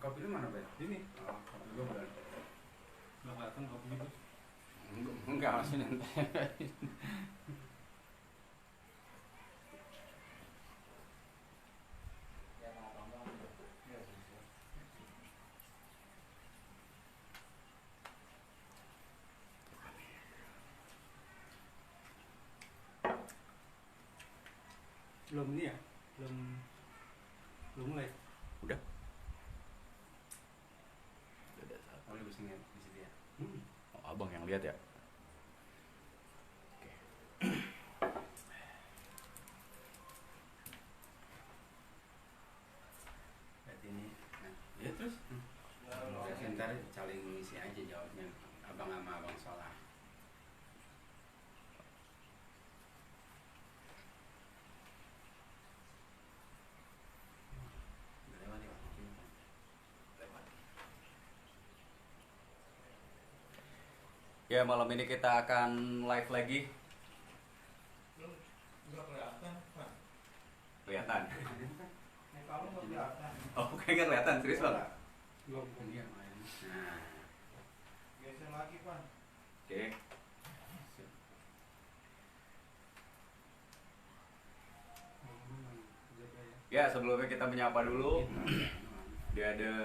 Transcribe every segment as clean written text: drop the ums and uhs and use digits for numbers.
Kopi lu mana, Ben? Ini. Oh, kopi gua belum. Nggak kelihatan kopi itu. Enggak, masih nanti. Belum ini ya? Belum mulai. Udah. Oh, lu bisa lihat di situ ya. Oh, abang yang lihat ya. Berarti ini. Nah, ya terus. Berarti ntar saling ngisi aja jawabnya. Abang sama abang salah. Lewat ya. Ya, malam ini kita akan live lagi. Nggak kelihatan, Pak. Kelihatan. Nih kamu nggak kelihatan. Oh, kayaknya nggak kelihatan, serius bang. Belum. Iya, main. Nah, Geser lagi, Pak. Oke. Ya, sebelumnya kita menyapa dulu. Dia ada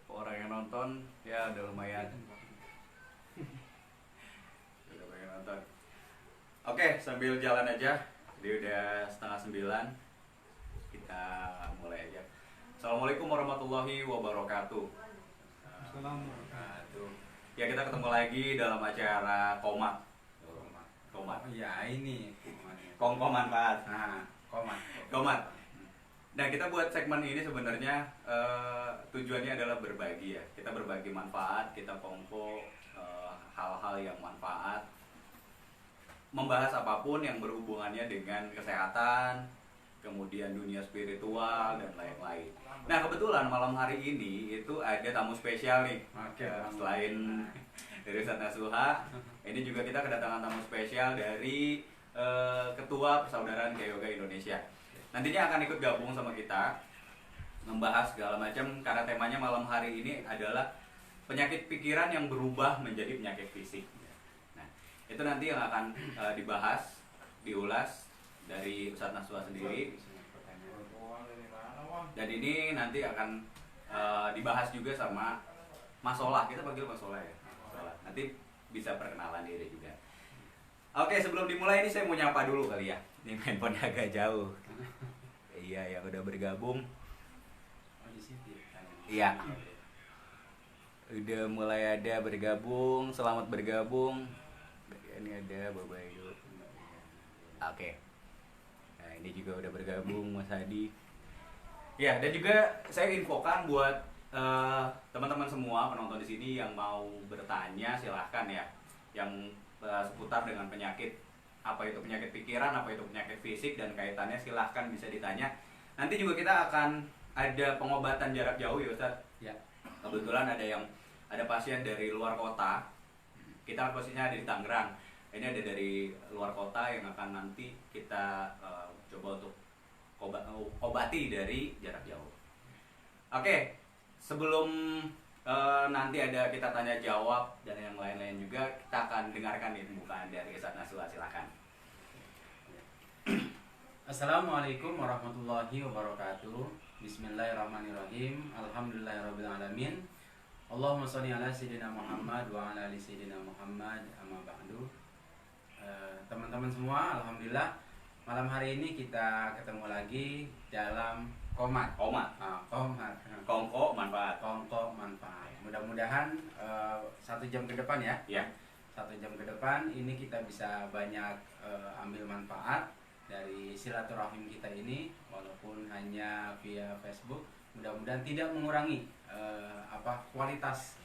orang yang nonton, ya udah lumayan. Udah lumayan nonton. Oke, sambil jalan aja. Jadi udah 8:30. Kita mulai aja. Assalamualaikum warahmatullahi wabarakatuh. Assalamualaikum. Ya, kita ketemu lagi dalam acara Komat. Komat. oh iya ini. Kongko manfaat. Nah, komat. Komat. Nah, kita buat segmen ini sebenarnya tujuannya adalah berbagi ya. Kita berbagi manfaat, kita kongko hal-hal yang manfaat, membahas apapun yang berhubungannya dengan kesehatan, kemudian dunia spiritual dan lain-lain. Nah, kebetulan malam hari ini itu ada tamu spesial nih. Oke. Selain dari Ustadz Nasuha, ini juga kita kedatangan tamu spesial dari Ketua Persaudaraan Yoga Indonesia. Nantinya akan ikut gabung sama kita membahas segala macam karena temanya malam hari ini adalah penyakit pikiran yang berubah menjadi penyakit fisik. Nah, itu nanti yang akan dibahas, diulas dari Ustadz Nasuha sendiri. Dan ini nanti akan dibahas juga sama Mas Solah. Kita panggil Mas Solah ya. Solah. Nanti bisa perkenalan diri juga. Oke, sebelum dimulai ini saya mau nyapa dulu kali ya. Ini handphone agak jauh. Iya, yang udah bergabung. Oh, di situ. Iya. Udah mulai ada bergabung, selamat bergabung. Ini ada Bapak Ibu. Oke. Nah, ini juga udah bergabung Mas Hadi. Ya, dan juga saya infokan buat teman-teman semua penonton di sini yang mau bertanya silahkan ya. Yang seputar dengan penyakit, apa itu penyakit pikiran, apa itu penyakit fisik dan kaitannya silahkan bisa ditanya. Nanti juga kita akan ada pengobatan jarak jauh ya Ustaz. Ya. Kebetulan ada pasien dari luar kota. Kita posisinya ada di Tangerang. Ini ada dari luar kota yang akan nanti kita coba untuk obati dari jarak jauh. Oke, sebelum nanti ada kita tanya jawab dan yang lain-lain juga, kita akan dengarkan nih pembukaan dari Ustadz Nasuha, silakan. Assalamualaikum warahmatullahi wabarakatuh. Bismillahirrahmanirrahim. Alhamdulillahirrabbilalamin. Allahumma sholli ala sayyidina Muhammad wa ala ali sayyidina Muhammad, amma ba'du. Teman-teman semua, alhamdulillah malam hari ini kita ketemu lagi dalam Komat. Komat. Komat. Kongko manfaat. Kongko manfaat. Mudah-mudahan 1 jam ke depan ya. Ya. 1 jam ke depan ini kita bisa banyak ambil manfaat dari silaturahim kita ini, walaupun hanya via Facebook. Mudah-mudahan tidak mengurangi kualitas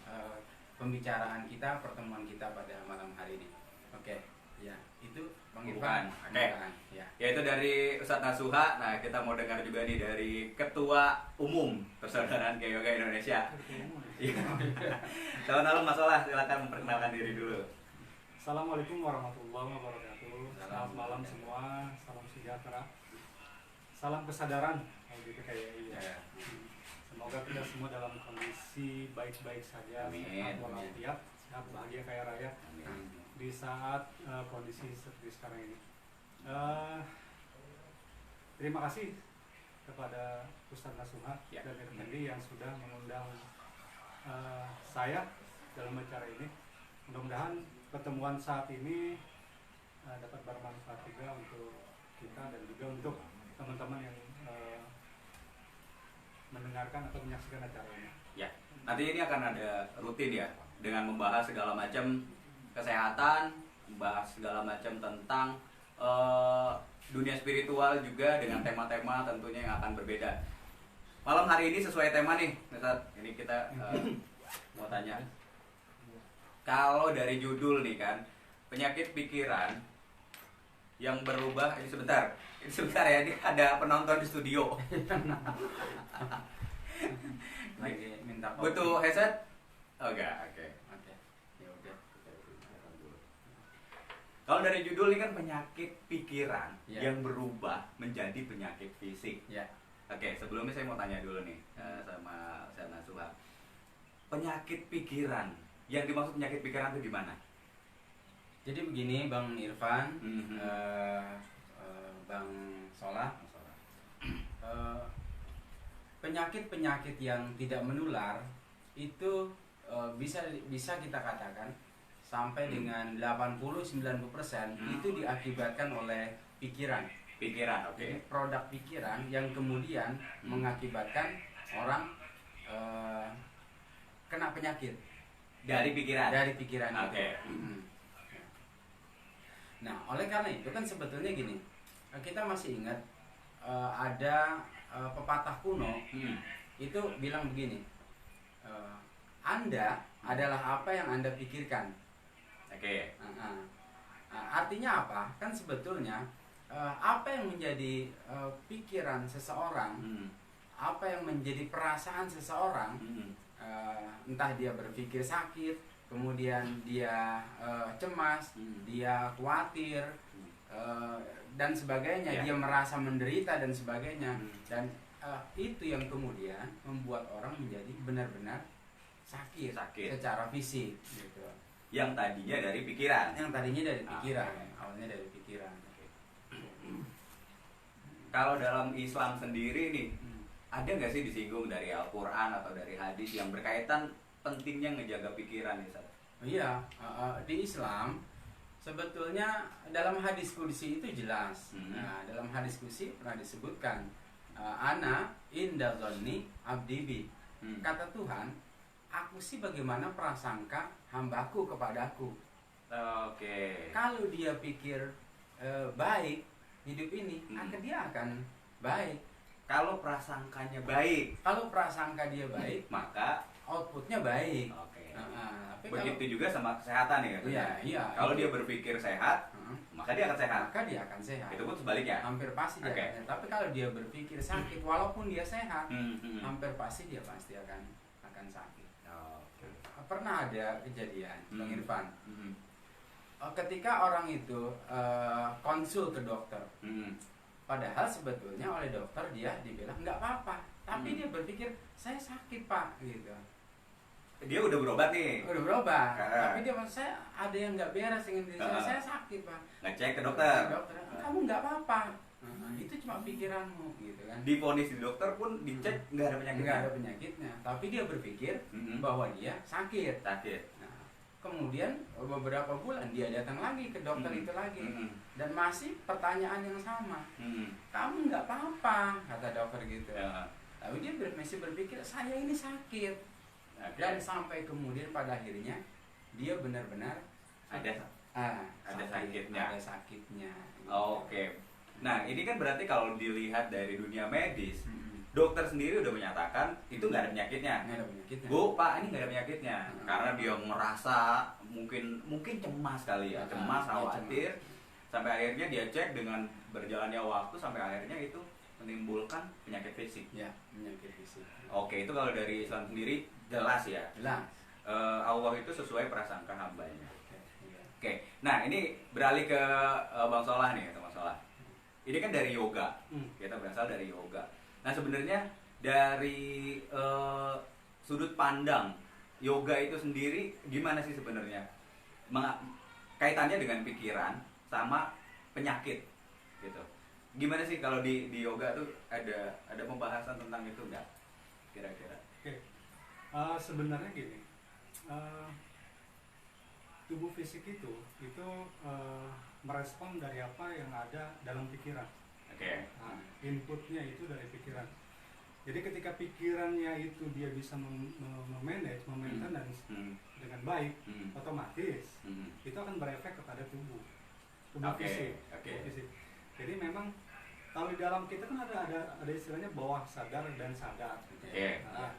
pembicaraan kita, pertemuan kita pada malam hari ini. Oke, ya itu Bang Irfan. Oke. Ya. Yaitu dari Ustadz Nasuha. Nah, kita mau dengar juga nih dari Ketua Umum Persaudaraan Yoga Indonesia. Selamat malam Mas Solah, silakan memperkenalkan diri dulu. Assalamualaikum warahmatullahi wabarakatuh. Selamat malam semua. Salam sejahtera. Salam kesadaran. Gitu kayak ini. Ya. Semoga kita semua dalam kondisi baik-baik saja, Amin. sehat walafiat, sehat bahagia kaya raya Amin. di saat kondisi seperti sekarang ini. Terima kasih kepada Ustaz Nasuha Ya. dan Irfandi yang sudah mengundang saya dalam acara ini. Mudah-mudahan pertemuan saat ini dapat bermanfaat juga untuk kita dan juga untuk teman-teman yang mendengarkan atau menyaksikan acara ini. Ya, nanti ini akan ada rutin ya, dengan membahas segala macam kesehatan, membahas segala macam tentang dunia spiritual juga dengan tema-tema tentunya yang akan berbeda. Malam hari ini sesuai tema nih, Ustaz. Ini kita mau tanya. Kalau dari judul nih kan, penyakit pikiran yang berubah, ini sebentar ya, ini ada penonton di studio. Lagi minta kopi. Butuh headset? Oh enggak, oke. Oke. Ya udah. Kita taruh dulu. Kalau dari judul ini kan penyakit pikiran Ya. yang berubah menjadi penyakit fisik. Ya. Oke, sebelumnya saya mau tanya dulu nih sama Ustaz Nasuha. Penyakit pikiran, yang dimaksud penyakit pikiran itu gimana? Jadi begini Bang Irfan, Mhm. Bang Solah, penyakit-penyakit yang tidak menular itu bisa kita katakan sampai dengan 80-90% itu diakibatkan oleh pikiran. Pikiran, oke. Jadi produk pikiran yang kemudian mengakibatkan orang kena penyakit Dari pikiran. dari pikiran itu. Oke. Nah, oleh karena itu kan sebetulnya gini, kita masih ingat ada pepatah kuno itu bilang begini, Anda adalah apa yang Anda pikirkan. Oke. Artinya apa? Kan sebetulnya apa yang menjadi pikiran seseorang, apa yang menjadi perasaan seseorang, entah dia berpikir sakit, kemudian dia cemas, dia khawatir, dan sebagainya, Ya. dia merasa menderita dan sebagainya, dan itu yang kemudian membuat orang menjadi benar-benar sakit secara fisik gitu. Yang tadinya dari pikiran. Yang tadinya dari pikiran, Oke. awalnya dari pikiran. Kalau dalam Islam sendiri nih, ada nggak sih disinggung dari Al-Quran atau dari hadis yang berkaitan pentingnya ngejaga pikiran nih, Ustaz? Iya, di Islam sebetulnya dalam hadis qudsi itu jelas. Nah, dalam hadis qudsi pernah disebutkan, ana inda dzanni abdi bi. Kata Tuhan, aku sih bagaimana prasangka hambaku kepadaku. Oke. Kalau dia pikir baik hidup ini, dia akan baik. Kalau prasangkanya baik, Kalau prasangka dia baik, maka outputnya baik. oke. Tapi Begitu juga sama kesehatan ya. Iya, iya. Kalau dia berpikir sehat, maka dia akan sehat. maka dia akan sehat. Itu pun sebaliknya. Hampir pasti dia Oke. akan sehat. Tapi kalau dia berpikir sakit, walaupun dia sehat, hampir pasti dia akan sakit. Oke. Pernah ada kejadian, Bang Irfan. Mhm. Ketika orang itu konsul ke dokter, padahal sebetulnya oleh dokter dia dibilang nggak apa-apa, tapi dia berpikir saya sakit Pak, gitu. Dia udah berobat nih, Udah berobat, Ah. tapi dia maksud saya ada yang nggak beres dengan diri saya, Ah. saya sakit Pak. ngecek ke dokter. Dokter, kamu nggak apa-apa, itu cuma pikiranmu, gitu kan. Divonis di dokter pun dicek nggak ada penyakit. Nggak ada penyakitnya, tapi dia berpikir bahwa dia sakit. Sakit. Nah, kemudian beberapa bulan dia datang lagi ke dokter itu lagi, dan masih pertanyaan yang sama. Kamu nggak apa-apa, kata dokter gitu. Ya. Tapi dia masih berpikir saya ini sakit. Oke. Dan sampai kemudian pada akhirnya dia benar-benar ada sakitnya. Ada sakitnya. Oke. Nah, ini kan berarti kalau dilihat dari dunia medis, dokter sendiri udah menyatakan itu nggak ada penyakitnya. Nggak ada penyakitnya. Bu, Pak, ini nggak ada penyakitnya. Karena dia merasa mungkin cemas kali ya, cemas, khawatir. Sampai akhirnya dia cek, dengan berjalannya waktu sampai akhirnya itu menimbulkan penyakit fisik. Ya, penyakit fisik. Oke, itu kalau dari Islam sendiri jelas ya. Jelas. Allah itu sesuai prasangka hambanya. Iya. Oke, nah ini beralih ke Bang Solah nih, Bang Solah. Ini kan dari yoga, kita berasal dari yoga. Nah sebenarnya dari sudut pandang yoga itu sendiri gimana sih sebenarnya? Kaitannya dengan pikiran sama penyakit gitu. Gimana sih kalau di yoga tuh ada pembahasan tentang itu enggak? Kira-kira. Oke. Sebenarnya gini. Tubuh fisik itu merespon dari apa yang ada dalam pikiran. Oke. Nah, inputnya itu dari pikiran. Jadi ketika pikirannya itu dia bisa memanage, maintenance dengan baik, otomatis itu akan berefek kepada tubuh fisik. Tubuh fisik. Jadi memang kalau di dalam kita kan ada istilahnya bawah sadar dan sadar. Nah,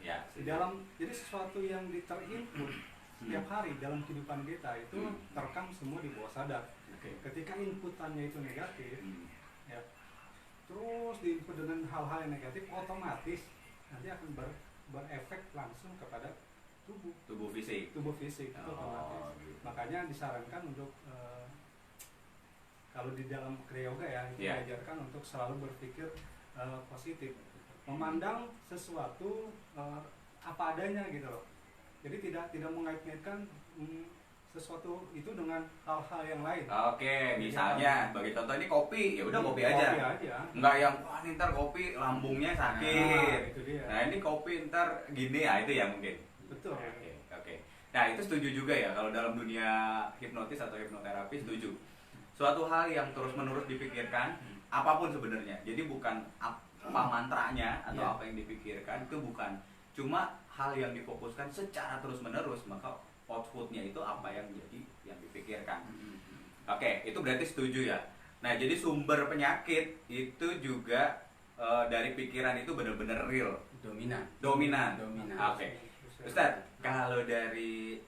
ya. Di dalam, jadi sesuatu yang terinput setiap hari dalam kehidupan kita itu terekam semua di bawah sadar. Ketika inputannya itu negatif, ya, terus diinput dengan hal-hal yang negatif, otomatis nanti akan berefek langsung kepada tubuh fisik itu otomatis. Gitu. Makanya disarankan untuk kalau di dalam Kriya Yoga ya itu diajarkan untuk selalu berpikir positif, memandang sesuatu apa adanya gitu loh. Jadi tidak mengait-ngaitkan sesuatu itu dengan hal-hal yang lain. Oke, misalnya bagi contoh ini kopi, ya udah kopi aja. Enggak yang wah ini ntar kopi lambungnya sakit. Itu dia. Nah, ini kopi ntar gini ya, itu ya mungkin. Betul. Oke. Nah, itu setuju juga ya kalau dalam dunia hipnotis atau hipnoterapi setuju. Suatu hal yang terus-menerus dipikirkan, apapun sebenarnya. Jadi bukan apa mantranya atau apa yang dipikirkan, itu bukan. Cuma hal yang difokuskan secara terus-menerus, maka outputnya itu apa yang dipikirkan. Oke, itu berarti setuju ya. Nah, jadi sumber penyakit itu juga dari pikiran itu benar-benar real. Dominan. Oke. Ustaz, kalau dari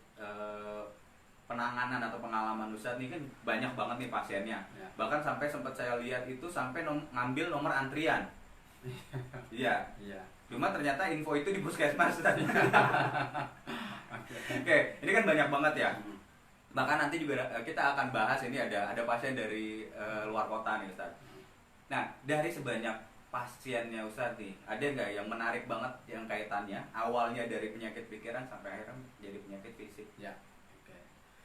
penanganan atau pengalaman Ustaz ini kan banyak banget nih pasiennya. Ya. Bahkan sampai sempat saya lihat itu sampai ngambil nomor antrian. Iya. Cuma ternyata info itu di puskesmas. Oke, ini kan banyak banget ya. Bahkan nanti juga kita akan bahas ini ada pasien dari luar kota nih Ustaz. Nah, dari sebanyak pasiennya Ustaz nih, ada nggak yang menarik banget yang kaitannya awalnya dari penyakit pikiran sampai akhirnya jadi penyakit fisik? Ya.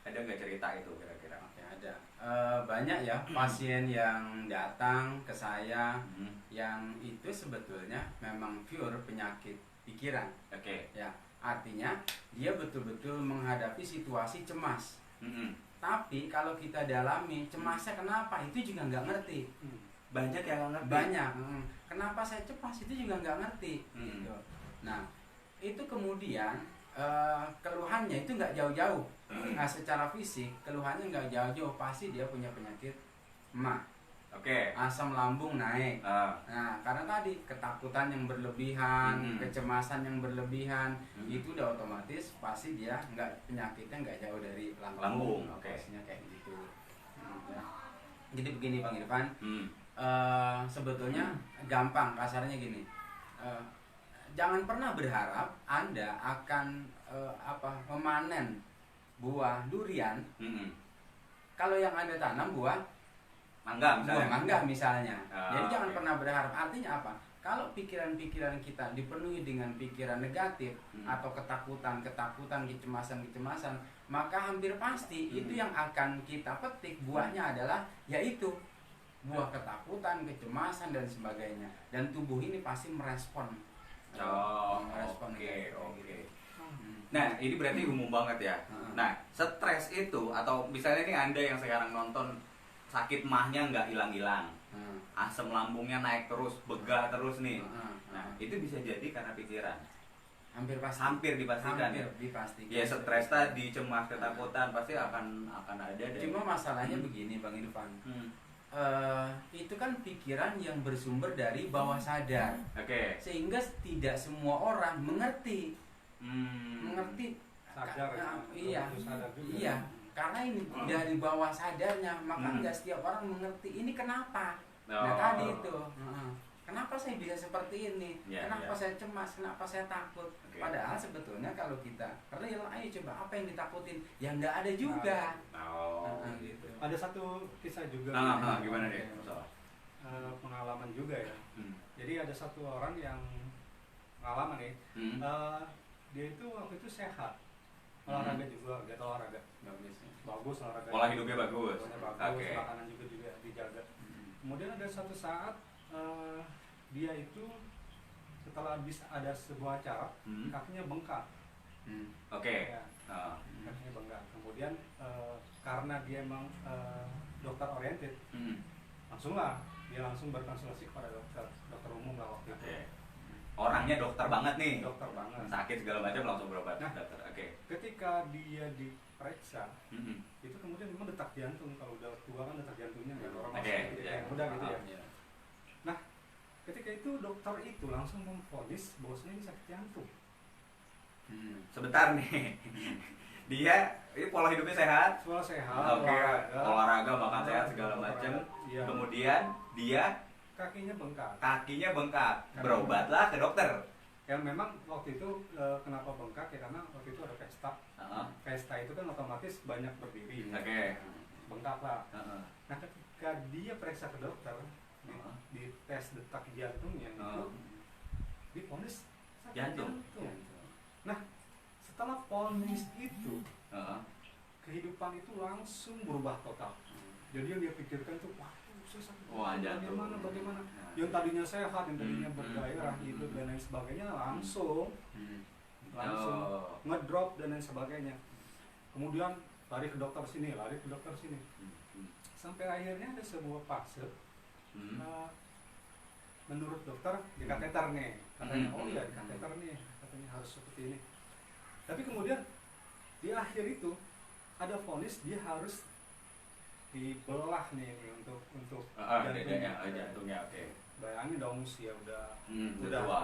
Ada nggak cerita itu kira-kira? Oke, ada. Banyak ya pasien yang datang ke saya yang itu sebetulnya memang pure penyakit pikiran. Oke. Ya, artinya dia betul-betul menghadapi situasi cemas. Tapi kalau kita dalami cemasnya kenapa, itu juga nggak ngerti. Banyak yang nggak ngerti. Banyak. Kenapa saya cemas itu juga nggak ngerti. Gitu. Nah, itu kemudian keluhannya itu nggak jauh-jauh. Nah, secara fisik keluhannya nggak jauh-jauh, pasti dia punya penyakit MA. Oke. Asam lambung naik. Nah, karena tadi ketakutan yang berlebihan, kecemasan yang berlebihan, itu udah otomatis pasti dia penyakitnya nggak jauh dari lambung. Oke. Pastinya kayak gitu. Ya. Jadi begini Bang Irfan, sebetulnya gampang kasarnya gini. Jangan pernah berharap Anda akan memanen buah durian kalau yang Anda tanam buah mangga misalnya. Jadi jangan pernah berharap. Artinya apa? Kalau pikiran-pikiran kita dipenuhi dengan pikiran negatif atau ketakutan, kecemasan, maka hampir pasti itu yang akan kita petik buahnya adalah yaitu buah ketakutan, kecemasan dan sebagainya. Dan tubuh ini pasti merespon. Oke. Nah, ini berarti umum banget ya. Nah, stres itu atau misalnya ini Anda yang sekarang nonton sakit mahnya nggak hilang-hilang, asam lambungnya naik terus, begah terus nih. Nah, itu bisa jadi karena pikiran. Hampir dipastikan. Ya, stres tadi, cemas, ketakutan pasti akan ada. Cuma masalahnya begini Bang Irfan. Itu kan pikiran yang bersumber dari bawah sadar. Sehingga tidak semua orang mengerti. Sadar. Iya. Karena ini dari bawah sadarnya, maka nggak setiap orang mengerti ini kenapa. Nah tadi itu, kenapa saya bisa seperti ini, kenapa saya cemas, kenapa saya takut. Padahal sebetulnya kalau kita real, ayo coba apa yang ditakutin, yang nggak ada juga. Gitu. Ada satu kisah juga. Gimana deh? pengalaman juga ya. Jadi ada satu orang yang pengalaman nih, dia itu waktu itu sehat, olahraga juga, dia olahraga bagus, olahraga Pola hidupnya bagus. Oke. makanan juga dijaga. Kemudian ada satu saat dia itu setelah habis ada sebuah acara, kakinya bengkak. Oke. Ya, kakinya bengkak. Kemudian karena dia emang dokter oriented, dia langsung berkonsultasi kepada dokter umum lah waktu itu. Orangnya dokter banget nih. Dokter banget. Sakit segala macam langsung berobat. Nah, dokter. Oke. Ketika dia diperiksa, itu kemudian memang detak jantung. Kalau udah tua kan detak jantungnya nggak normal, yang muda gitu ya. Nah, ketika itu dokter itu langsung memvonis bahwasanya ini sakit jantung. Sebentar nih. Dia ini pola hidupnya sehat. Pola sehat. Oke. Olahraga, makan sehat segala macam. Iya. Kemudian dia kakinya bengkak. Berobatlah ke dokter. Yang memang waktu itu kenapa bengkak ya, karena waktu itu ada pesta. Pesta itu kan otomatis banyak berdiri. Oke. Bengkak lah. Nah, ketika dia periksa ke dokter, di tes detak jantungnya itu divonis sakit jantung. Nah, setelah vonis itu, kehidupan itu langsung berubah total. Jadi yang dia pikirkan tuh, saya sakit bagaimana? Yang tadinya sehat, yang tadinya bergairah hidup dan lain sebagainya, langsung ngedrop dan lain sebagainya. Kemudian lari ke dokter sini, sampai akhirnya ada sebuah fase. Menurut dokter di kateter nih, katanya di kateter nih, katanya harus seperti ini. Tapi kemudian di akhir itu ada vonis dia harus dibelah nih untuk jantungnya. Oke. Bayangin dong, usia udah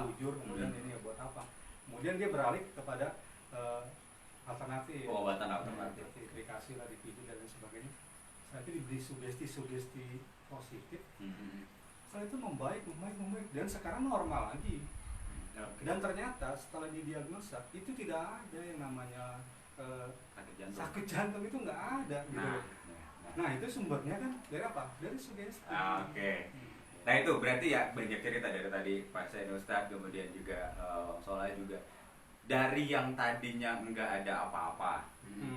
bujur, kemudian ini buat apa? Kemudian dia beralih kepada alternatif, pengobatan alternatif, dikasih lah, dipijit dan lain sebagainya. Setelah itu diberi sugesti positif. Setelah itu membaik dan sekarang normal lagi. Dan ternyata setelah didiagnosa itu tidak ada yang namanya sakit jantung itu nggak ada gitu. Nah itu sumbernya kan dari apa? Dari sugesti. Oke. Nah itu berarti ya banyak cerita dari tadi Pak Sain Ustadz, kemudian juga Soleh juga. Dari yang tadinya enggak ada apa-apa,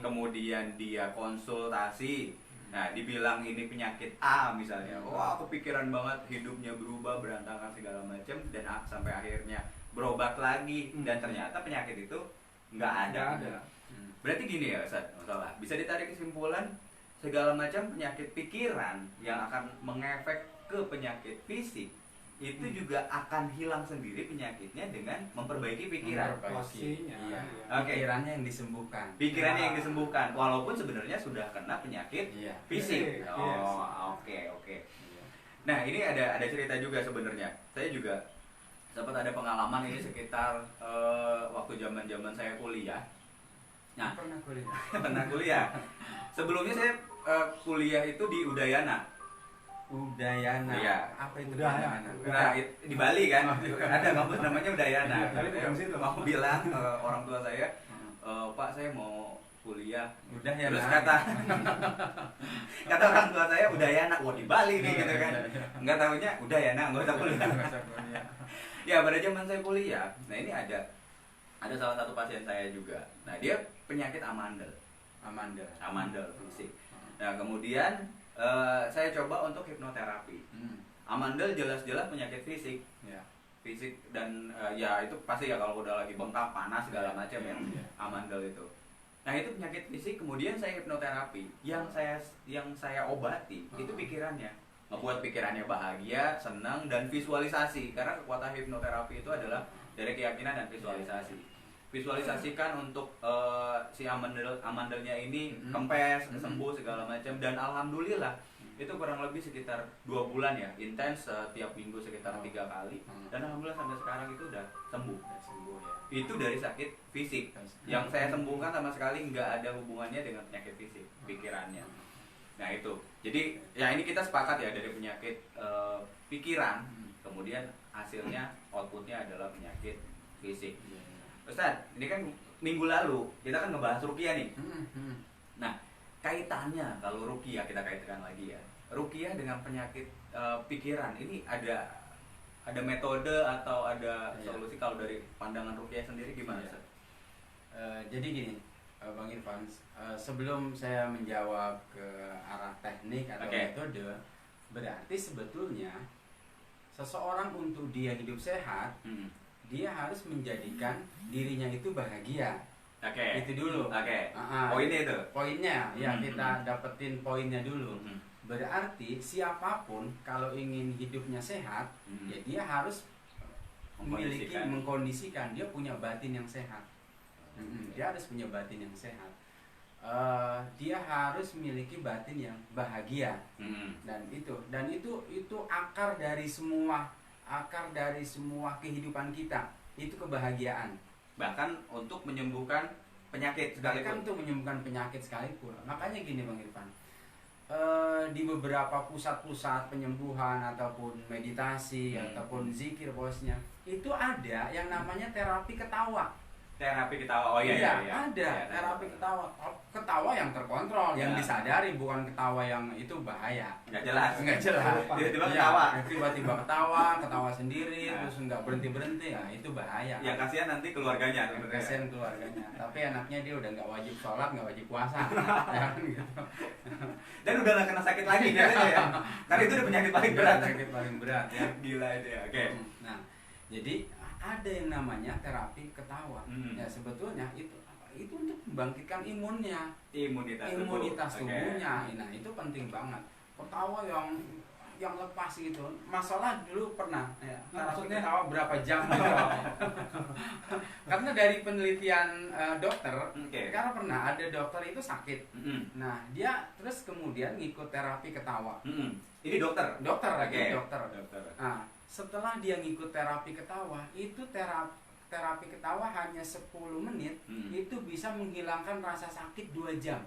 kemudian dia konsultasi, nah dibilang ini penyakit A misalnya, wah kepikiran banget, hidupnya berubah, berantakan segala macam, dan sampai akhirnya berobat lagi, dan ternyata penyakit itu enggak ada. Berarti gini ya Ustadz, bisa ditarik kesimpulan segala macam penyakit pikiran yang akan mengefek ke penyakit fisik itu juga akan hilang sendiri penyakitnya dengan memperbaiki pikiran. Iya. Pikirannya yang disembuhkan. Pikirannya yang disembuhkan, walaupun sebenarnya sudah kena penyakit fisik. Oke. Nah ini ada cerita juga sebenarnya. Saya juga sempat ada pengalaman ini sekitar waktu zaman saya kuliah. Nah, pernah kuliah. Sebelumnya saya kuliah itu di Udayana. Iya. Apa itu Udayana? Nah, di Bali kan. Ada kampus namanya Udayana. Mau bilang orang tua saya, Pak saya mau kuliah. Terus kata orang tua saya Udayana. Wah di Bali nih gitu kan. Enggak tahunya Udayana, enggak usah kuliah. Ya pada zaman saya kuliah, nah ini ada salah satu pasien saya juga. Nah dia penyakit amandel fisik. Nah kemudian saya coba untuk hipnoterapi. Amandel jelas-jelas penyakit fisik. Fisik dan ya itu pasti ya kalau udah lagi bengkak, panas segala macam ya. Amandel itu. Nah itu penyakit fisik, kemudian saya hipnoterapi. Yang saya obati itu pikirannya. Ngebuat pikirannya bahagia, senang, dan visualisasi. Karena kekuatan hipnoterapi itu adalah dari keyakinan dan visualisasi. Visualisasikan untuk si amandelnya ini kempes, sembuh segala macam, dan alhamdulillah itu kurang lebih sekitar 2 bulan ya, intens setiap minggu sekitar 3 kali, dan alhamdulillah sampai sekarang itu udah sembuh ya. Itu dari sakit fisik. Yang saya sembuhkan sama sekali nggak ada hubungannya dengan penyakit fisik, pikirannya. Nah itu, jadi ya ini kita sepakat ya dari penyakit pikiran, kemudian hasilnya outputnya adalah penyakit fisik. Ustaz, ini kan minggu lalu kita kan ngebahas ruqyah nih. Nah, kaitannya kalau ruqyah kita kaitkan lagi ya. ruqyah dengan penyakit pikiran ini ada metode atau ada Iya. solusi kalau dari pandangan ruqyah sendiri gimana Iya. Ustaz? Jadi gini, Bang Irfan, sebelum saya menjawab ke arah teknik atau Oke. metode, berarti sebetulnya seseorang untuk dia hidup sehat, Hmm. dia harus menjadikan dirinya itu bahagia. Oke. Itu dulu. Oke. Ah, Oh ini itu. poinnya, ya Hmm. kita dapetin poinnya dulu. Hmm. Berarti siapapun kalau ingin hidupnya sehat, Hmm. ya dia harus memiliki, Mengkondisikan. mengkondisikan dia punya batin yang sehat. Dia harus punya batin yang sehat. Dia harus memiliki batin yang bahagia. Hmm. Dan itu akar dari semua kehidupan kita, itu kebahagiaan. Bahkan untuk menyembuhkan penyakit Bahkan sekalipun. untuk menyembuhkan penyakit sekalipun. Makanya gini Bang Irfan, di beberapa pusat-pusat penyembuhan ataupun meditasi ataupun zikir bosnya, itu ada yang namanya terapi ketawa. Terapi ketawa. Oh iya. Ada Iya, terapi ketawa yang terkontrol, yang Ya. disadari, bukan ketawa yang itu bahaya. Nggak jelas. Nggak jelas. Tiba-tiba Iya, ketawa. tiba-tiba ketawa sendiri, Nah. terus nggak berhenti, ya itu bahaya. Ya kasihan nanti keluarganya sebenarnya. Kasihan keluarganya. Tapi anaknya dia udah nggak wajib sholat, nggak wajib puasa. Ya kan gitu. Dan udah nggak kena sakit lagi biasanya ya. Karena itu udah penyakit paling berat. Penyakit paling berat ya. Gila itu ya. Oke. Nah, jadi ada yang namanya terapi ketawa. Ya sebetulnya itu untuk membangkitkan imunnya, Imunitas tubuh. Oke. tubuhnya. Nah itu penting banget. Ketawa yang lepas gitu. Masalah dulu pernah ya, terapi Maksudnya? ketawa berapa jam gitu. Karena dari penelitian dokter, Oke. karena pernah ada dokter itu sakit. Mm-mm. Nah dia terus kemudian ngikut terapi ketawa. Mm-mm. Ini dokter. Dokter Oke. lagi dokter. Dokter. Nah, setelah dia ngikut terapi ketawa, itu terapi ketawa hanya 10 menit, itu bisa menghilangkan rasa sakit 2 jam.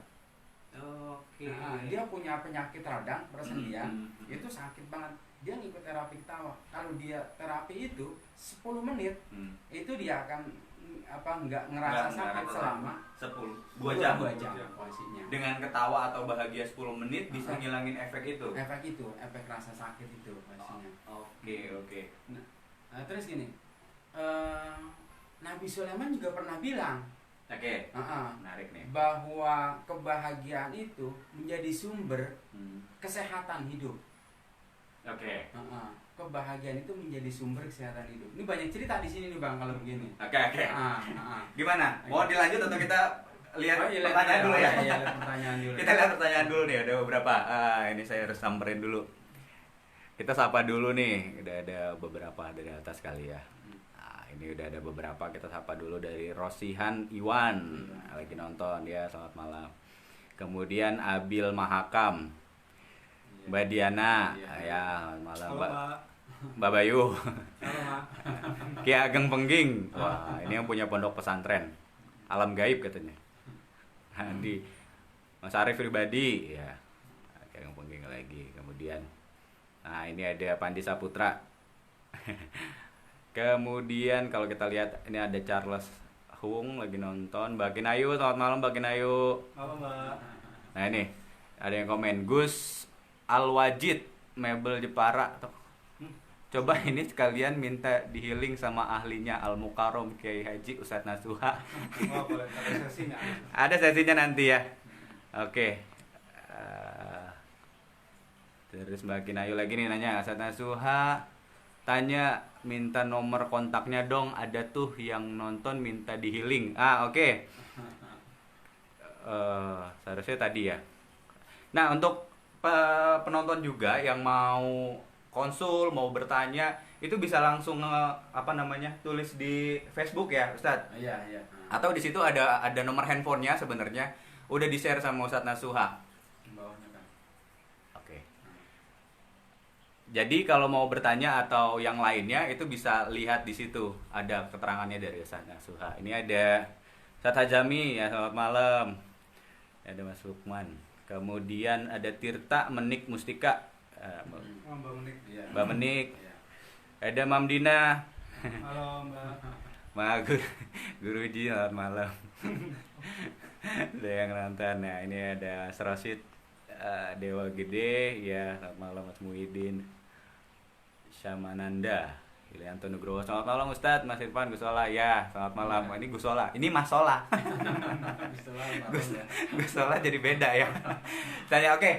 Oke. Nah, dia punya penyakit radang, persendian, Mm-mm. itu sakit banget. Dia ngikut terapi ketawa. Kalau dia terapi itu 10 menit, itu dia akan nggak ngerasa sakit selama 2 jam. 2 jam posisinya. Dengan ketawa atau bahagia 10 menit bisa ngilangin efek itu. Efek rasa sakit itu posisinya. Oke. Nah, terus gini, Nabi Sulaiman juga pernah bilang Oke. Menarik nih. bahwa kebahagiaan itu menjadi sumber kesehatan hidup. Oke. Kebahagiaan itu menjadi sumber kesehatan hidup. Ini banyak cerita di sini nih Bang kalau begini. Oke. Ah. Gimana? Mau dilanjut atau kita lihat Oh, iya, pertanyaan dulu ya? Iya, lihat pertanyaan dulu. Kita lihat pertanyaan dulu nih, ada beberapa. Ini saya harus samperin dulu. Kita sapa dulu nih, udah ada beberapa dari atas kali ya. Ini udah ada beberapa, kita sapa dulu dari Rosihan Iwan, lagi nonton ya, selamat malam. Kemudian Abil Mahakam, Mbak Diana, ya selamat malam. Halo, Mbak. Mbak Bayu, Halo, Mbak. Ki Ageng Pengging, wah ini yang punya pondok pesantren, alam gaib katanya. Di Mas Arif pribadi, ya Ki Ageng Pengging lagi. Kemudian, nah ini ada Pandi Saputra. Kemudian kalau kita lihat ini ada Charles Hung lagi nonton. Mbak Kinayu, selamat malam Mbak Kinayu. Halo, Mbak. Nah ini ada yang komen Gus Alwajid Mebel Jepara. Coba ini sekalian minta di-healing sama ahlinya Al Mukarrom Kiai Haji Ustadz Nasuha. Oh, boleh ada sesinya. Ada sesinya nanti ya. Oke. Terus Mbak Kinayu lagi nih nanya, Ustadz Nasuha tanya minta nomor kontaknya dong, ada tuh yang nonton minta di healing. Oke. Seharusnya tadi ya. Nah untuk penonton juga yang mau konsul, mau bertanya, itu bisa langsung tulis di Facebook ya Ustadz. Iya. Atau di situ ada nomor handphonenya sebenarnya udah di share sama Ustadz Nasuha. Bawahnya kan. Oke. Jadi kalau mau bertanya atau yang lainnya itu bisa lihat di situ ada keterangannya dari Ustadz Nasuha. Ini ada Ustadz Hajami ya, selamat malam. Ada Mas Lukman. Kemudian ada Tirta Menik Mustika. Oh, Mbak Menik. Iya. Mbak Menik. Iya. Ada Mam Dina. Halo, Mbak. Guruji selamat malam. Ada yang nonton. Nah, ini ada Mas Rosid. Dewa Gede, ya selamat malam Mas Muhyiddin Syamananda, Ilianto Nugroho, selamat malam Ustadz, Mas Irfan Gusola, ya selamat malam. Ini Gusola, ini Mas Sola. Gusola jadi beda ya. Tanya oke,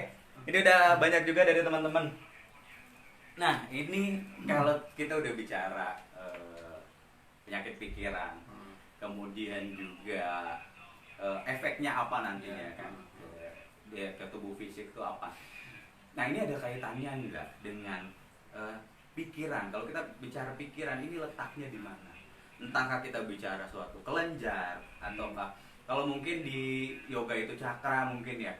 ini udah banyak juga dari teman-teman. Nah ini kalau kita udah bicara penyakit pikiran, kemudian juga efeknya apa nantinya kan dia ke tubuh fisik itu apa. Nah ini ada kaitannya enggak dengan pikiran? Kalau kita bicara pikiran ini letaknya di mana? Entahkah kita bicara suatu kelenjar ataukah kalau mungkin di yoga itu cakra mungkin ya.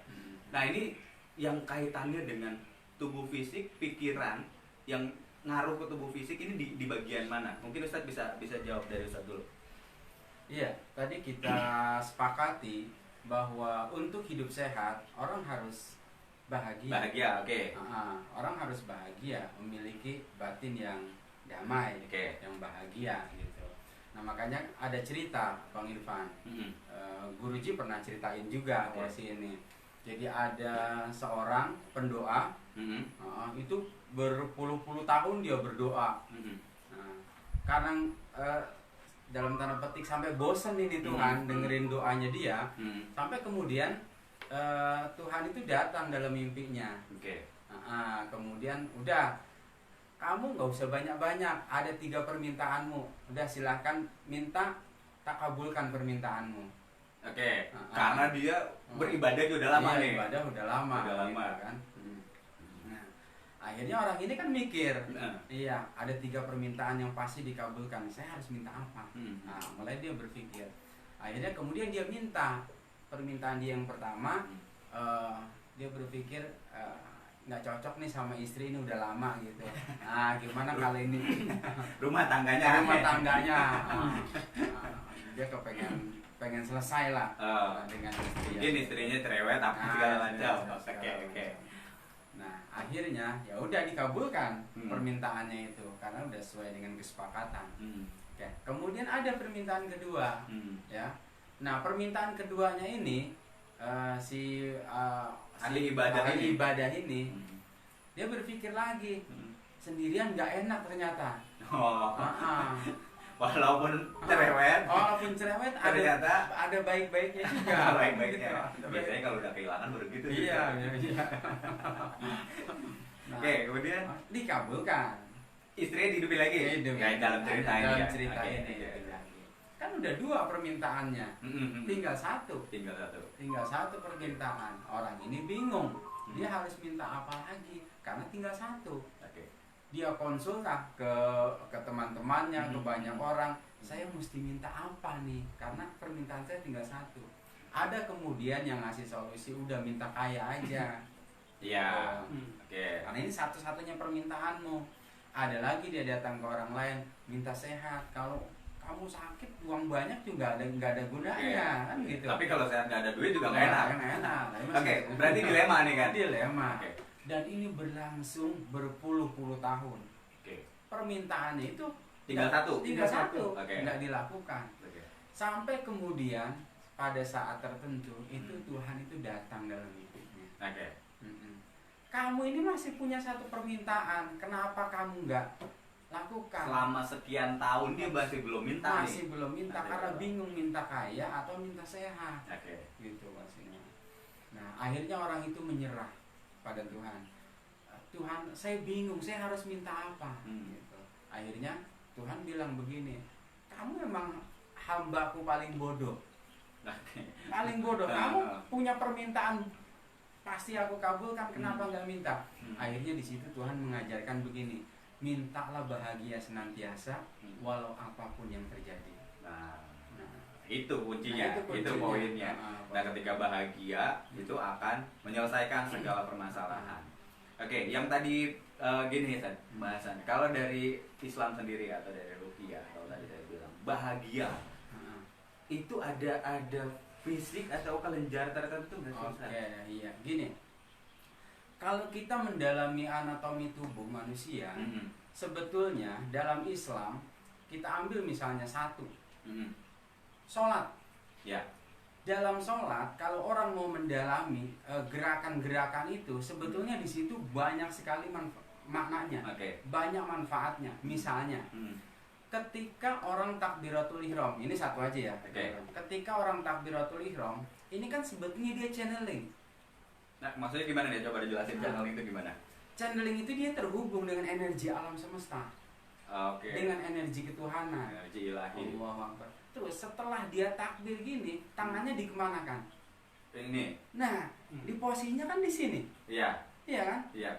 Nah ini yang kaitannya dengan tubuh fisik, pikiran yang ngaruh ke tubuh fisik ini di bagian mana? Mungkin Ustadz bisa jawab dari Ustadz dulu. Iya, tadi kita sepakati bahwa untuk hidup sehat orang harus bahagia. Bahagia, oke. Orang harus bahagia, memiliki batin yang damai, yang bahagia gitu. Nah makanya ada cerita Bang Irfan, Guruji pernah ceritain juga di sini. Jadi ada seorang pendoa, itu berpuluh-puluh tahun dia berdoa. Nah, kadang dalam tanda petik sampai bosan ini Tuhan dengerin doanya dia, sampai kemudian Tuhan itu datang dalam mimpinya. Kemudian udah, kamu nggak usah banyak-banyak, ada 3 permintaanmu, udah silahkan minta, tak kabulkan permintaanmu. Karena dia beribadah udah lama nih. Ibadah udah lama gitu kan. Nah, akhirnya orang ini kan mikir, iya ada 3 permintaan yang pasti dikabulkan, saya harus minta apa? Nah mulai dia berpikir, akhirnya kemudian dia minta permintaan dia yang pertama. Dia berpikir nggak cocok nih sama istri ini udah lama gitu. Nah gimana kali ini rumah tangganya dia pengen selesai lah dengan istri. Mungkin istrinya cerewet apa segala macam. Oke. Nah akhirnya ya udah dikabulkan permintaannya itu karena udah sesuai dengan kesepakatan. Oke. Kemudian ada permintaan kedua, ya. Nah permintaan keduanya ini si ahli ibadah ini dia berpikir lagi, sendirian nggak enak ternyata. Walaupun cerewet ternyata ada baik-baiknya juga. Baik-baiknya. Biasanya kalau udah kehilangan baru gitu. Iya. Nah, oke, kemudian dikabulkan. Istrinya dihidupin lagi. Dalam cerita ini. Kan udah 2 permintaannya. Tinggal satu permintaan. Orang ini bingung. Dia harus minta apa lagi? Karena tinggal 1. Dia konsultah ke teman-temannya, ke banyak orang. Saya mesti minta apa nih? Karena permintaan saya tinggal 1. Ada kemudian yang ngasih solusi, udah minta kaya aja. Iya. Karena ini satu-satunya permintaanmu. Ada lagi dia datang ke orang lain, minta sehat. Kalau kamu sakit, uang banyak juga nggak ada gunanya, kan gitu. Tapi kalau sehat nggak ada duit juga nggak enak. Berarti dilema nih kan? Dilema. Dan ini berlangsung berpuluh-puluh tahun. Permintaannya itu tinggal satu, nggak dilakukan. Sampai kemudian pada saat tertentu itu Tuhan itu datang dalam hidupnya. Kamu ini masih punya 1 permintaan, kenapa kamu nggak lakukan? Selama sekian tahun dia masih belum minta. Belum minta karena bingung minta kaya atau minta sehat. Gitu maksudnya. Nah akhirnya orang itu menyerah pada Tuhan. Tuhan, saya bingung, saya harus minta apa? Gitu. Akhirnya Tuhan bilang begini, kamu memang hambaku paling bodoh. Paling bodoh. Kamu punya permintaan pasti aku kabulkan, kenapa nggak minta? Akhirnya di situ Tuhan mengajarkan begini, mintalah bahagia senantiasa walau apapun yang terjadi. Itu kuncinya, itu poinnya. Nah ketika bahagia itu akan menyelesaikan segala permasalahan. Yang tadi gini ya bahasan. Kalau dari Islam sendiri atau dari Ruqyah, kalau tadi saya bilang bahagia itu ada fisik atau kelenjar tertentu nggak sih? Iya. Gini, kalau kita mendalami anatomi tubuh manusia, sebetulnya dalam Islam kita ambil misalnya 1, sholat. Ya. dalam sholat kalau orang mau mendalami gerakan-gerakan itu sebetulnya di situ banyak sekali maknanya, Oke. banyak manfaatnya. Misalnya, ketika orang takbiratul ihram, ini satu aja ya. Oke. Ketika orang takbiratul ihram, ini kan sebetulnya dia channeling. Nah, maksudnya gimana nih? Coba dijelasin channeling itu gimana? Channeling itu dia terhubung dengan energi alam semesta, Oke. dengan energi ketuhanan. Energi ilahi. Allahu Akbar. Terus setelah dia takbir gini, tangannya dikemanakan? Ini. Nah, di posisinya kan di sini, Iya. iya kan? Iya.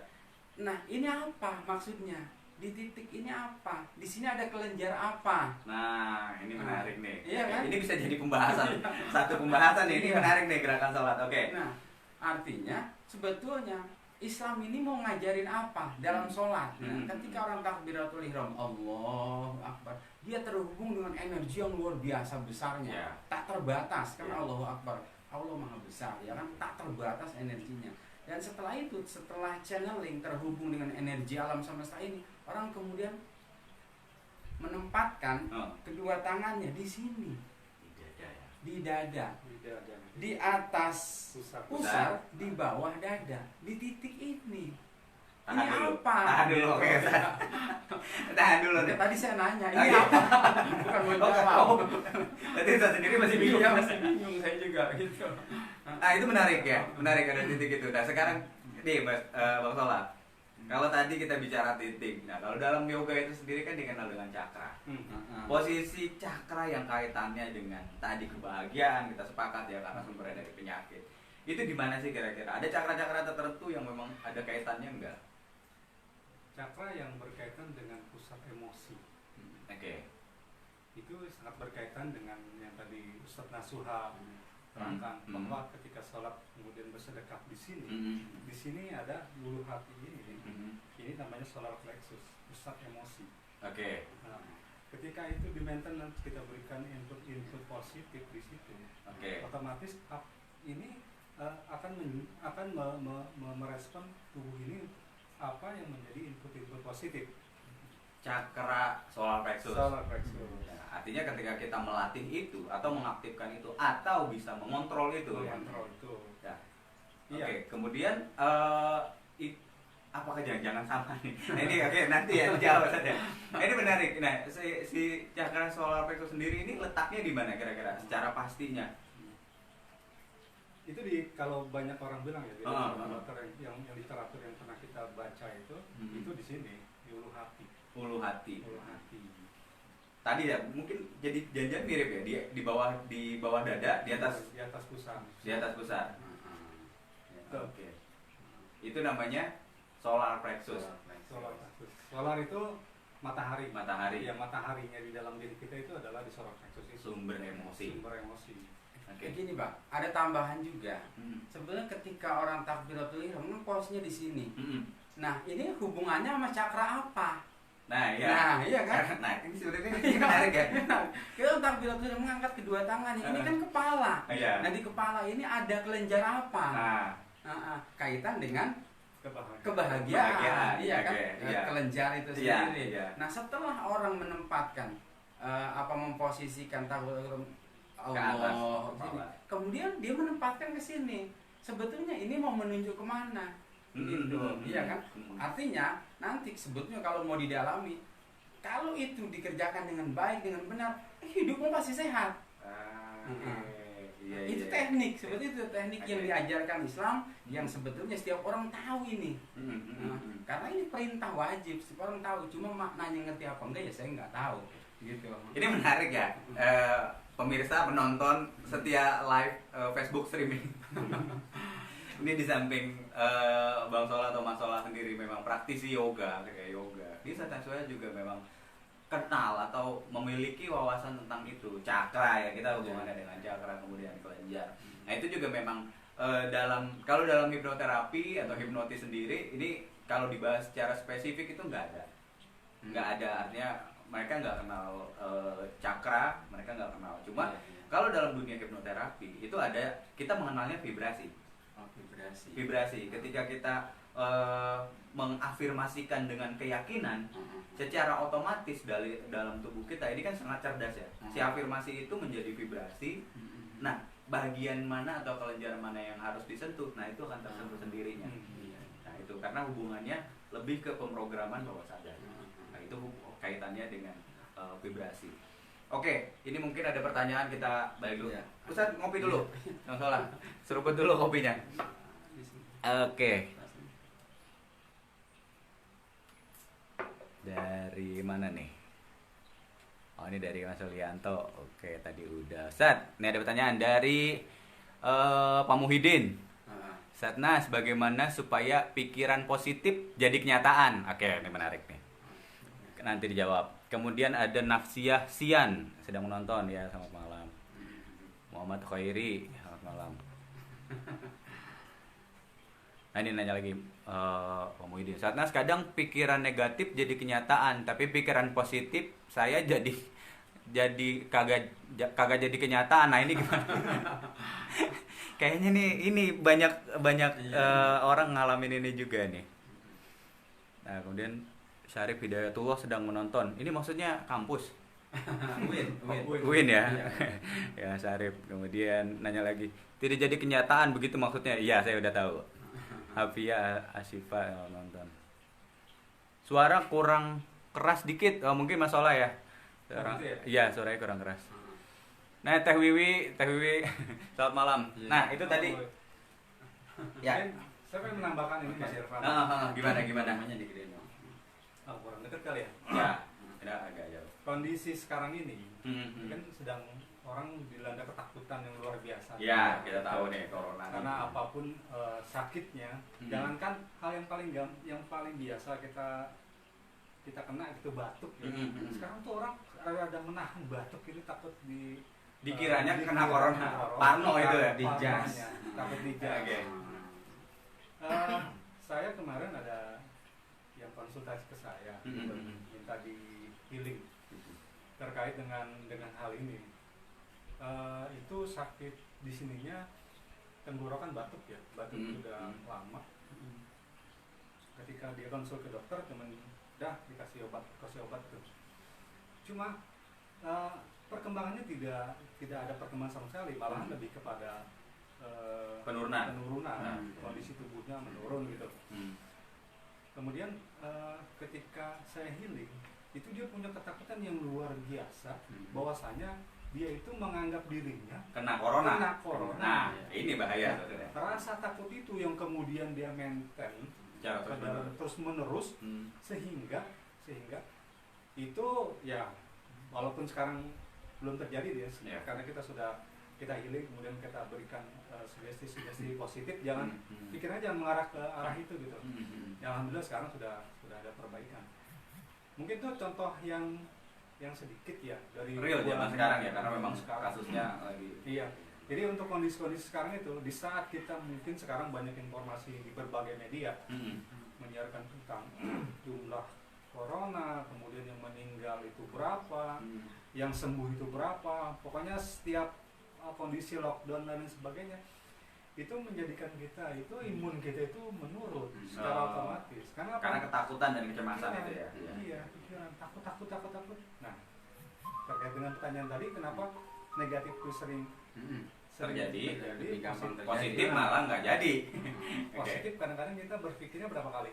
Nah, ini apa maksudnya? Di titik ini apa? Di sini ada kelenjar apa? Nah, ini menarik nih. Iya kan? Ini bisa jadi pembahasan. Satu pembahasan nih. Ini Iya. menarik nih gerakan sholat. Oke. Nah, artinya sebetulnya Islam ini mau ngajarin apa dalam sholat? Nah, ketika orang takbiratul ihram, Allahu Akbar, dia terhubung dengan energi yang luar biasa besarnya, Ya. tak terbatas. Karena Ya. Allahu Akbar, Allah maha besar, ya kan? Tak terbatas energinya. Dan setelah itu, setelah channeling terhubung dengan energi alam semesta ini, orang kemudian menempatkan kedua tangannya di sini, di dada, di atas pusar, di bawah dada, di titik ini. Tahan Ini dulu. apa? Tahan dulu. Oke. Tahan dulu nih. Tadi saya nanya, Oh, ini iya. apa? Bukan Oh, menjawab. berarti saya sendiri masih bingung. Iya, masih bingung saya juga gitu. Nah, itu menarik ya. Menarik ada titik itu. Nah, sekarang nih Mas Bang Sola. Kalau tadi kita bicara titik. Nah, kalau dalam yoga itu sendiri kan dikenal dengan cakra. Posisi cakra yang kaitannya dengan tadi kebahagiaan, kita sepakat ya, karena sumbernya dari penyakit. Itu di mana sih kira-kira? Ada cakra-cakra tertentu yang memang ada kaitannya enggak? Cakra yang berkaitan dengan pusat emosi. Oke. Itu sangat berkaitan dengan yang tadi Ustadz Nasuha terangkan bahwa ketika sholat kemudian bersedekah di sini ada luluh hati ini namanya solar plexus, pusat emosi. Oke. Nah, ketika itu di maintenance kita berikan input positif di situ, otomatis ini akan merespon tubuh ini apa yang menjadi input positif. Cakra solar plexus. Solar plexus. Nah, artinya ketika kita melatih itu atau mengaktifkan itu atau bisa mengontrol itu Mengontrol itu. Ya. Iya. Oke, kemudian apakah jangan-jangan sama nih? Nah, ini oke, nanti ya dijawab saja. Ini menarik. Nah, si cakra solar plexus sendiri ini letaknya di mana kira-kira secara pastinya? Itu kalau banyak orang bilang ya, yang literatur yang pernah kita baca itu di sini, di ulu hati. Ulu hati. Ulu hati. Tadi ya mungkin jadi janjian mirip ya, di bawah dada, di atas pusar. Di atas pusar. Oke. Itu namanya solar plexus. Solar itu matahari. Matahari. Yang mataharinya di dalam diri kita itu adalah di solar plexus itu. Sumber emosi. Kayak gini Pak, ada tambahan juga. Sebetulnya ketika orang takbiratul ihram kan posisinya di sini. Nah, ini hubungannya sama cakra apa? Nah, iya. Nah, iya kan? Nah, ini sebenarnya ini menarik ya. Kita takbiratul ihram mengangkat kedua tangan. Ini kan kepala. Iya. Nah, di kepala ini ada kelenjar apa? Nah, kaitan dengan Kebahagiaan. kebahagiaan. Iya kan? Iya. Kelenjar itu Iya, sendiri. iya. Nah, setelah orang menempatkan memposisikan takbiratul Ke atas Allah, kepala. kemudian dia menempatkan ke sini. Sebetulnya ini mau menunjuk kemana? Gitu, iya kan? Artinya nanti sebetulnya kalau mau didalami, kalau itu dikerjakan dengan baik, dengan benar, hidupmu pasti sehat. Itu teknik, sebetulnya itu teknik yang diajarkan Islam, yang sebetulnya setiap orang tahu ini. Karena ini perintah wajib, setiap orang tahu. Cuma maknanya ngerti apa enggak ya saya nggak tahu. Gitu. Ini menarik ya. Pemirsa penonton setia live Facebook streaming. Ini di samping Bang Sola atau Mas Sola sendiri memang praktisi yoga, kayak yoga. Di Satansuaya juga memang kenal atau memiliki wawasan tentang itu, cakra ya, kita hubungannya dengan cakra, kemudian kelenjar. Nah, itu juga memang kalau dalam hipnoterapi atau hipnotis sendiri, ini kalau dibahas secara spesifik itu nggak ada, artinya mereka nggak kenal cakra, mereka nggak kenal. Cuma kalau dalam dunia hipnoterapi itu kita mengenalnya vibrasi. Vibrasi. Ketika kita mengafirmasikan dengan keyakinan, secara otomatis dalam tubuh kita ini kan sangat cerdas ya. Si afirmasi itu menjadi vibrasi. Nah, bagian mana atau kelenjar mana yang harus disentuh, nah itu akan tersentuh sendirinya. Nah itu karena hubungannya lebih ke pemrograman bawah sadar. Nah itu kaitannya dengan vibrasi. Oke, ini mungkin ada pertanyaan, kita balik dulu. Ustaz ngopi dulu, nggak salah. Seruput dulu kopinya. Oke. Dari mana nih? Oh ini dari Mas Lianto. Oke tadi udah. Ustaz, ini ada pertanyaan dari Pak Muhyiddin. Satnas, bagaimana supaya pikiran positif jadi kenyataan? Oke, ini menarik nih. Nanti dijawab. Kemudian ada Nafsiyah Sian, sedang menonton ya, selamat malam. Muhammad Khairi, selamat malam. Nah ini nanya lagi Pak Muhyiddin. Satnas, kadang pikiran negatif jadi kenyataan, tapi pikiran positif saya jadi kagak jadi kenyataan. Nah ini gimana? Kayaknya nih ini banyak orang ngalamin ini juga nih. Nah kemudian Syarif Hidayatullah sedang menonton. Ini maksudnya kampus. Win ya. Ya Syarif. Kemudian nanya lagi. Tidak jadi kenyataan begitu maksudnya? Iya saya udah tahu. Hafia Asifa nonton. Suara kurang keras dikit. Oh, mungkin masalah ya. Iya suaranya kurang keras. Nah Teh Wiwi selamat malam. Nah itu tadi. Ya. Saya pengen menambahkan ini Mas Irfan. Gimana? Namanya digedein. Kurang dekat kali ya. Ya, tidak agak jauh. Kondisi sekarang ini kan sedang orang dilanda ketakutan yang luar biasa. Ya, kita tahu nih corona. Karena apapun sakitnya, jangankan hal yang paling biasa kita kena itu batuk ya. Sekarang tuh orang ada menahan batuk ini takut dikiranya kena corona. Parno itu ya, dijas. Takut dijas. Okay. Saya kemarin ada yang konsultasi ke saya, minta di healing terkait dengan hal ini. Itu sakit di sininya tenggorokan batuk ya, batuk sudah lama. Ketika dia konsul ke dokter, cuman dah dikasih obat tuh. Cuma perkembangannya tidak ada perkembangan sama sekali, malahan lebih kepada penurunan. Kondisi tubuhnya menurun gitu. Kemudian ketika saya healing, itu dia punya ketakutan yang luar biasa, bahwasanya dia itu menganggap dirinya kena corona. Nah, ini bahaya. Rasa takut itu yang kemudian dia maintain terus menerus sehingga itu ya walaupun sekarang belum terjadi ya, karena kita healing kemudian kita berikan sugesti positif, jangan pikirannya jangan mengarah ke arah itu gitu. Alhamdulillah sekarang sudah ada perbaikan. Mungkin itu contoh yang sedikit ya dari real zaman sekarang ya, karena memang kasusnya lagi. Iya. Jadi untuk kondisi sekarang itu, di saat kita mungkin sekarang banyak informasi di berbagai media menyiarkan tentang jumlah corona, kemudian yang meninggal itu berapa, yang sembuh itu berapa, pokoknya setiap kondisi lockdown dan lain sebagainya, itu menjadikan kita itu imun kita itu menurun secara otomatis. Karena ketakutan dan kecemasan itu ya. Iya, pikiran takut. Nah, terkait dengan pertanyaan tadi, kenapa negatif itu sering terjadi, positif malah nggak jadi. Positif kadang-kadang kita berpikirnya berapa kali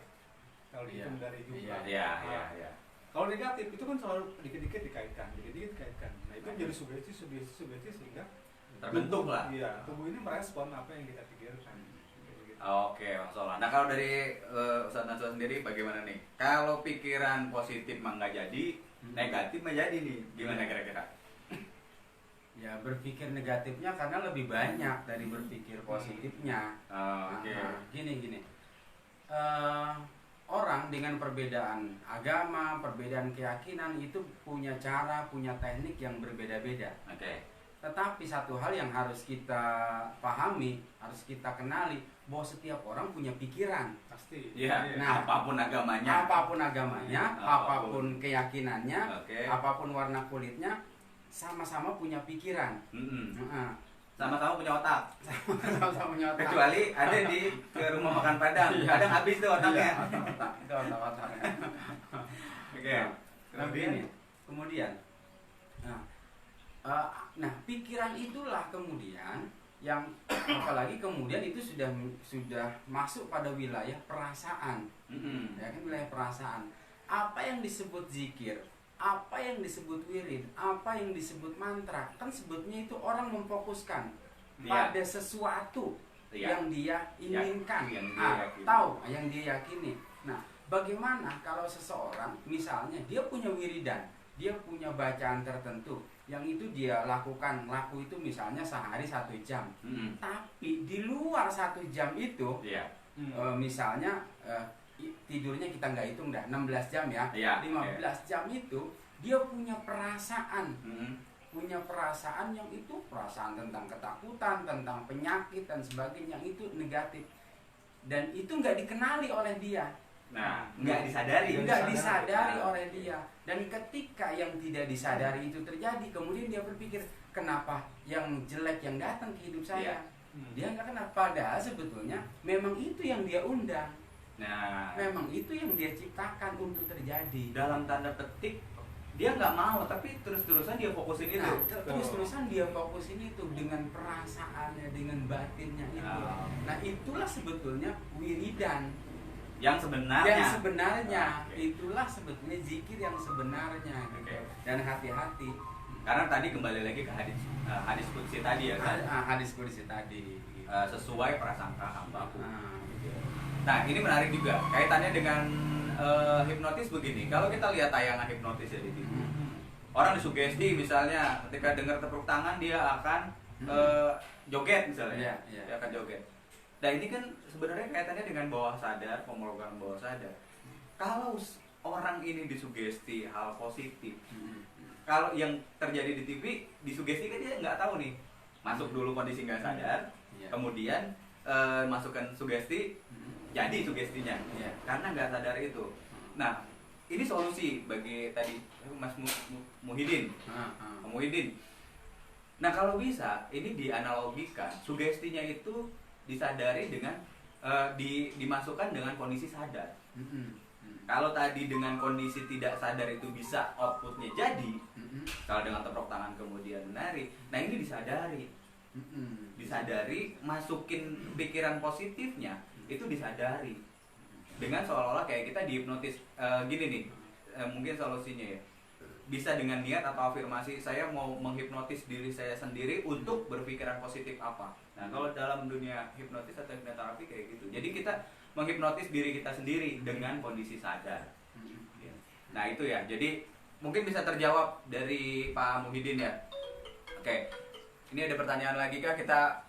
kalau dihitung dari jumlah. Iya. Kalau negatif itu kan selalu dikit-dikit dikaitkan. Nah itu jadi sugesti sehingga terbentuk lah. Iya, tubuh ini merespon apa yang kita pikirkan. Oke, Mas Solan. Nah kalau dari Ustaz Nasrul sendiri bagaimana nih? Kalau pikiran positif mah nggak jadi, negatif mah jadi nih. Gimana kira-kira? Ya berpikir negatifnya karena lebih banyak dari berpikir positifnya. Oke. Gini. Orang dengan perbedaan agama, perbedaan keyakinan itu punya cara, punya teknik yang berbeda-beda. Oke. Tetapi satu hal yang harus kita pahami, harus kita kenali, bahwa setiap orang punya pikiran. Pasti. Iya. Nah, apapun agamanya, apapun keyakinannya, Oke. apapun warna kulitnya, sama-sama punya pikiran. Sama-sama punya otak. Sama-sama punya otak. Kecuali ada ke rumah makan Padang, kadang habis tuh otaknya. Itu otak-otaknya. Oke. Kemudian, nah pikiran itulah kemudian yang apalagi kemudian itu sudah masuk pada wilayah perasaan. Ya kan, wilayah perasaan. Apa yang disebut zikir, apa yang disebut wirid, apa yang disebut mantra, kan sebetulnya itu orang memfokuskan pada sesuatu yang dia inginkan atau yang dia yakini. Nah, bagaimana kalau seseorang misalnya dia punya wiridan, dia punya bacaan tertentu yang itu dia lakukan, itu misalnya sehari 1 jam, tapi di luar 1 jam itu misalnya tidurnya kita nggak hitung dah 16 jam ya, 15 jam itu dia punya perasaan, punya perasaan yang itu perasaan tentang ketakutan, tentang penyakit dan sebagainya, yang itu negatif, dan itu nggak dikenali oleh dia. Nah, nggak disadari oleh dia. Dan ketika yang tidak disadari itu terjadi, kemudian dia berpikir, kenapa yang jelek yang datang ke hidup saya? Dia nggak kenal, padahal sebetulnya memang itu yang dia undang. Nah, memang itu yang dia ciptakan untuk terjadi. Dalam tanda petik dia nggak mau, tapi terus-terusan dia fokusin itu. Terus-terusan dia fokusin itu dengan perasaannya, dengan batinnya itu. Nah, itulah sebetulnya wiridan. Yang sebenarnya itulah sebetulnya zikir yang sebenarnya gitu. Dan hati-hati, karena tadi kembali lagi ke hadis qudsi tadi ya kan, hadis qudsi tadi gitu. Sesuai prasangka hambaku. Nah, ini menarik juga kaitannya dengan hipnotis begini. Kalau kita lihat tayangan hipnotis ya di TV, orang disugesti misalnya ketika dengar tepuk tangan dia akan joget misalnya, dia akan joget. Nah, ini kan sebenarnya kaitannya dengan bawah sadar, pemrograman bawah sadar. Kalau orang ini disugesti hal positif, kalau yang terjadi di TV disugesti kan dia nggak tahu nih, masuk dulu kondisi nggak sadar, kemudian masukkan sugesti, jadi sugestinya, karena nggak sadar itu. Nah, ini solusi bagi tadi Mas Muhyiddin. Nah, kalau bisa ini dianalogikan, sugestinya itu disadari dengan dimasukkan dengan kondisi sadar. Kalau tadi dengan kondisi tidak sadar itu bisa outputnya jadi, kalau dengan tepuk tangan kemudian menari, nah ini disadari, masukin pikiran positifnya itu disadari, dengan seolah-olah kayak kita dihipnotis. Gini nih, mungkin solusinya ya, bisa dengan niat atau afirmasi, saya mau menghipnotis diri saya sendiri untuk berpikiran positif apa. Nah, kalau dalam dunia hipnotis atau hipnoterapi kayak gitu, jadi kita menghipnotis diri kita sendiri dengan kondisi sadar. Nah, itu ya, jadi mungkin bisa terjawab dari Pak Muhyiddin ya. Oke, ini ada pertanyaan lagi kah? Kita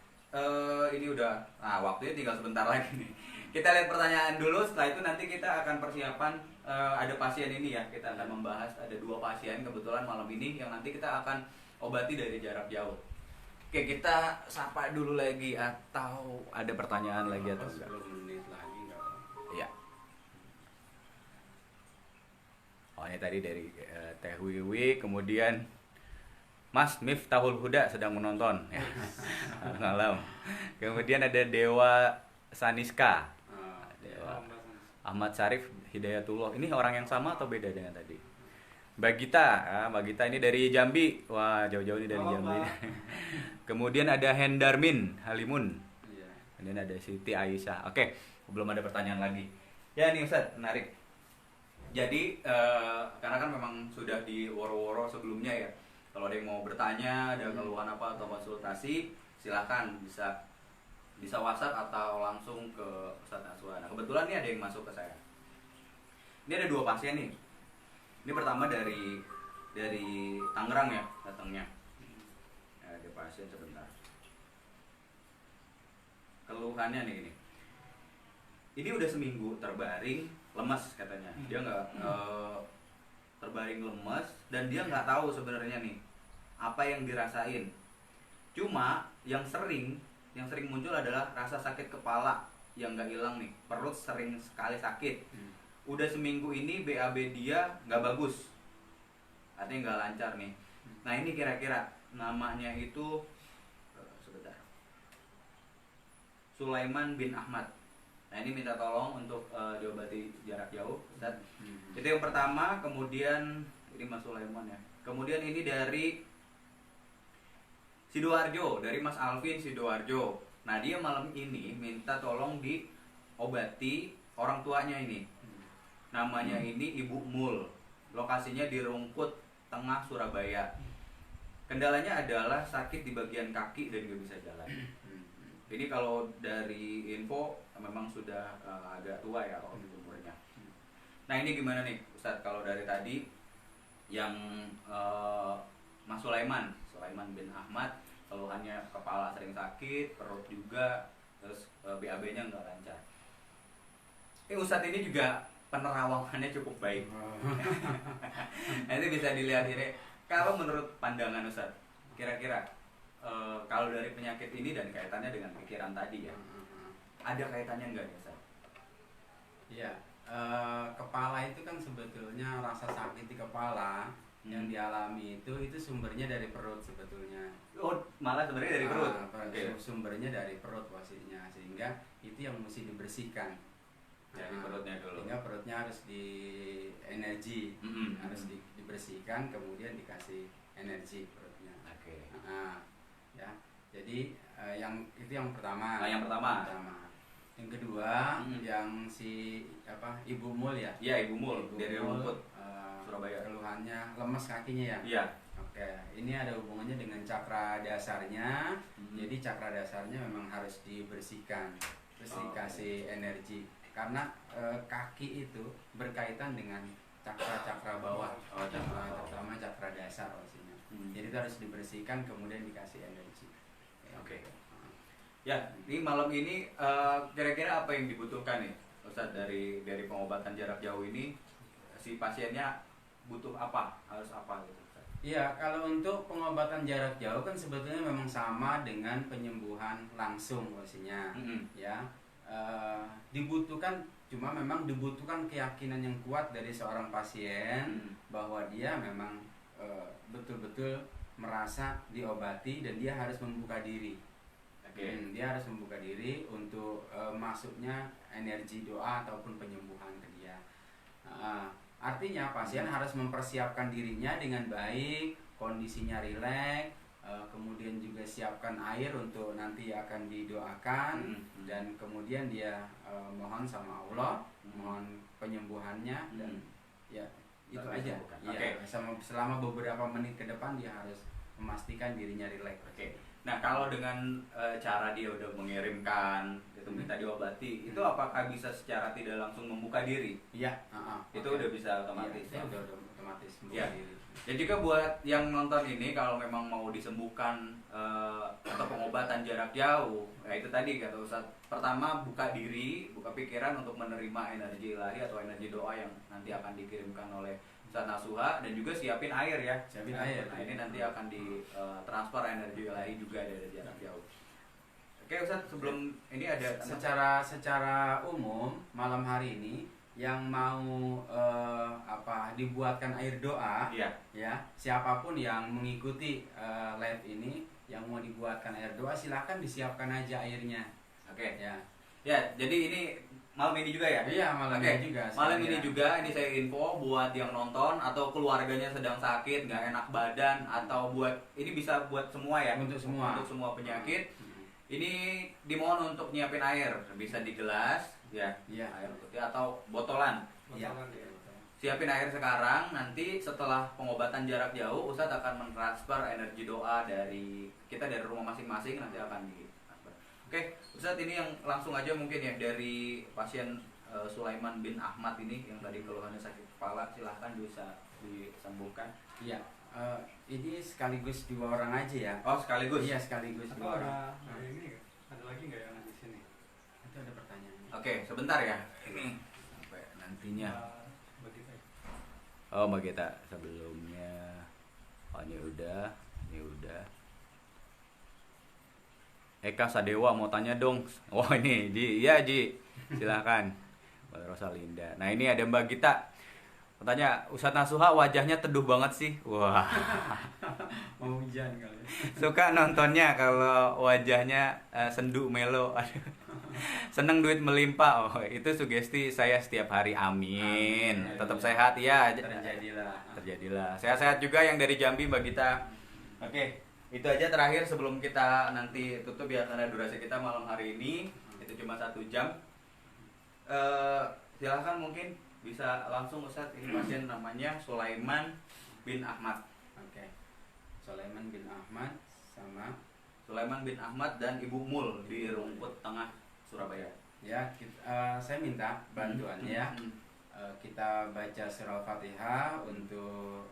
ini udah, waktunya tinggal sebentar lagi nih. Kita lihat pertanyaan dulu, setelah itu nanti kita akan persiapan ada pasien ini ya, kita akan membahas ada 2 pasien kebetulan malam ini yang nanti kita akan obati dari jarak jauh. Oke, kita sapa dulu lagi atau ada pertanyaan lagi atau enggak? 10 menit lagi enggak? Iya. Oh, ini tadi dari Teh Wiwi, kemudian Mas Miftahul Huda sedang menonton ya. Malam. Kemudian ada Dewa Saniska. Dewa Ahmad Syarif Hidayatullah. Ini orang yang sama atau beda dengan tadi? Mbak Gita ini dari Jambi. Wah, jauh-jauh ini dari Jambi. Kemudian ada Hendarmin Halimun. Kemudian ada Siti Aisyah. Oke, belum ada pertanyaan lagi. Ya nih Ustaz, menarik. Jadi karena kan memang sudah di woro-woro sebelumnya ya. Kalau ada yang mau bertanya, ada keluhan apa atau konsultasi, silahkan bisa WhatsApp atau langsung ke Ustaz Aswa. Nah, kebetulan nih ada yang masuk ke saya. Ini ada 2 pasien nih. Ini pertama dari Tangerang ya datangnya. Ada pasien sebentar. Keluhannya nih gini. Ini udah seminggu terbaring lemes katanya. Dia nggak terbaring lemes dan dia nggak tahu sebenarnya nih apa yang dirasain. Cuma yang sering muncul adalah rasa sakit kepala yang nggak hilang nih. Perut sering sekali sakit. Udah seminggu ini BAB dia nggak bagus, artinya nggak lancar nih. Nah, ini kira-kira namanya itu sebentar, Sulaiman bin Ahmad. Nah, ini minta tolong untuk diobati jarak jauh, Ustaz. Itu yang pertama. Kemudian ini Mas Sulaiman ya. Kemudian ini dari Sidoarjo, dari Mas Alvin Sidoarjo. Nah, dia malam ini minta tolong diobati orang tuanya ini. Namanya ini Ibu Mul. Lokasinya di Rungkut Tengah, Surabaya. Kendalanya adalah sakit di bagian kaki dan gak bisa jalan. Ini kalau dari info memang sudah agak tua ya kalau umurnya. Nah, ini gimana nih Ustadz, kalau dari tadi yang Mas Sulaiman bin Ahmad, keluhannya kepala sering sakit, perut juga, terus BAB-nya nggak lancar. Ustadz ini juga penerawangannya cukup baik. Nanti bisa dilihat ini. Kalau menurut pandangan Ustadz, kira-kira kalau dari penyakit ini dan kaitannya dengan pikiran tadi ya, ada kaitannya nggak ya Ustadz? Iya, kepala itu kan sebetulnya rasa sakit di kepala yang dialami itu sumbernya dari perut sebetulnya. Oh, malah sebenarnya dari perut. Sumbernya dari perut pastinya, sehingga itu yang mesti dibersihkan. Dari perutnya dulu. Sehingga perutnya harus energi, harus dibersihkan, kemudian dikasih energi perutnya. Oke. Ya, jadi yang pertama. Yang pertama. Yang kedua, yang Ibu Mul ya? Iya, Ibu Mul dari Rungkut, Surabaya. Keluhannya lemes kakinya ya? Iya. Oke, ini ada hubungannya dengan cakra dasarnya. Jadi cakra dasarnya memang harus dibersihkan, terus dikasih energi. Karena kaki itu berkaitan dengan cakra-cakra bawah, terutama cakra dasar pastinya. Jadi itu harus dibersihkan, kemudian dikasih energi. Oke. Ya, ini malam ini kira-kira apa yang dibutuhkan nih, Ustadz, dari pengobatan jarak jauh ini, si pasiennya butuh apa, harus apa gitu? Iya, kalau untuk pengobatan jarak jauh kan sebetulnya memang sama dengan penyembuhan langsung pastinya, ya. Cuma memang dibutuhkan keyakinan yang kuat dari seorang pasien bahwa dia memang betul-betul merasa diobati dan dia harus membuka diri. Dia harus membuka diri untuk masuknya energi doa ataupun penyembuhan ke dia. Artinya pasien harus mempersiapkan dirinya dengan baik, kondisinya rileks, kemudian juga siapkan air untuk nanti akan didoakan, dan kemudian dia mohon sama Allah, mohon penyembuhannya, dan ya itu aja. Ya, selama beberapa menit ke depan dia harus memastikan dirinya rileks. Nah, kalau dengan cara dia udah mengirimkan itu minta diobati, itu apakah bisa secara tidak langsung membuka diri? Iya, itu udah bisa otomatis. Ya, udah otomatis membuka ya. diri. Dan juga buat yang nonton ini, kalau memang mau disembuhkan atau pengobatan jarak jauh, ya itu tadi kata Ustadz, pertama buka diri, buka pikiran untuk menerima energi ilahi atau energi doa yang nanti akan dikirimkan oleh Ustadz Nasuha, dan juga siapin air ya. Siapin air. Nah, ini nanti akan ditransfer energi ilahi juga dari jarak jauh. Oke Ustadz, sebelum ini ada secara umum malam hari ini yang mau dibuatkan air doa, ya siapapun yang mengikuti live ini yang mau dibuatkan air doa, silahkan disiapkan aja airnya. Ya, jadi ini malam ini juga ya? Iya, malam ini juga. Malam ini juga, ini saya info buat yang nonton atau keluarganya sedang sakit, nggak enak badan, atau ini bisa buat semua ya? Untuk semua penyakit. Ini dimohon untuk nyiapin air, bisa di gelas, air putih atau botolan. Siapin air sekarang, nanti setelah pengobatan jarak jauh, Ustadz akan mentransfer energi doa dari rumah masing-masing, nanti akan ditransfer. Oke, Ustadz, ini yang langsung aja mungkin ya, dari pasien Sulaiman bin Ahmad ini yang tadi keluhannya sakit kepala, silahkan bisa disembuhkan. Iya, ini sekaligus 2 orang aja ya. Oh, sekaligus? Iya, sekaligus 2 orang. Ada lagi nggak yang di sini? Itu ada pertanyaan. Oke, sebentar ya. Ini sampai nantinya. Oh, Mbak Gita sebelumnya. Oh, ini udah. Eka Sadewa mau tanya dong. Wah, ini Ji. Iya, Ji. Silakan. Mbak Rosalinda. Nah, ini ada Mbak Gita. Tanya, Ustadz Nasuha wajahnya teduh banget sih. Wah. Mau hujan kali. Suka nontonnya kalau wajahnya sendu melo. Seneng duit melimpah. Oh, itu sugesti saya setiap hari. Amin. Tetap sehat ya. Terjadilah. Sehat-sehat juga yang dari Jambi, Mbak Gita. Oke. Itu aja terakhir sebelum kita nanti tutup ya, karena durasi kita malam hari ini itu cuma 1 jam. Silahkan mungkin bisa langsung Ustadz, ini pasien namanya Sulaiman bin Ahmad. Oke. Sulaiman bin Ahmad sama Sulaiman bin Ahmad dan Ibu Mul di Rumput Tengah, Surabaya. ya saya minta bantuannya ya. Kita baca surah Al-Fatihah untuk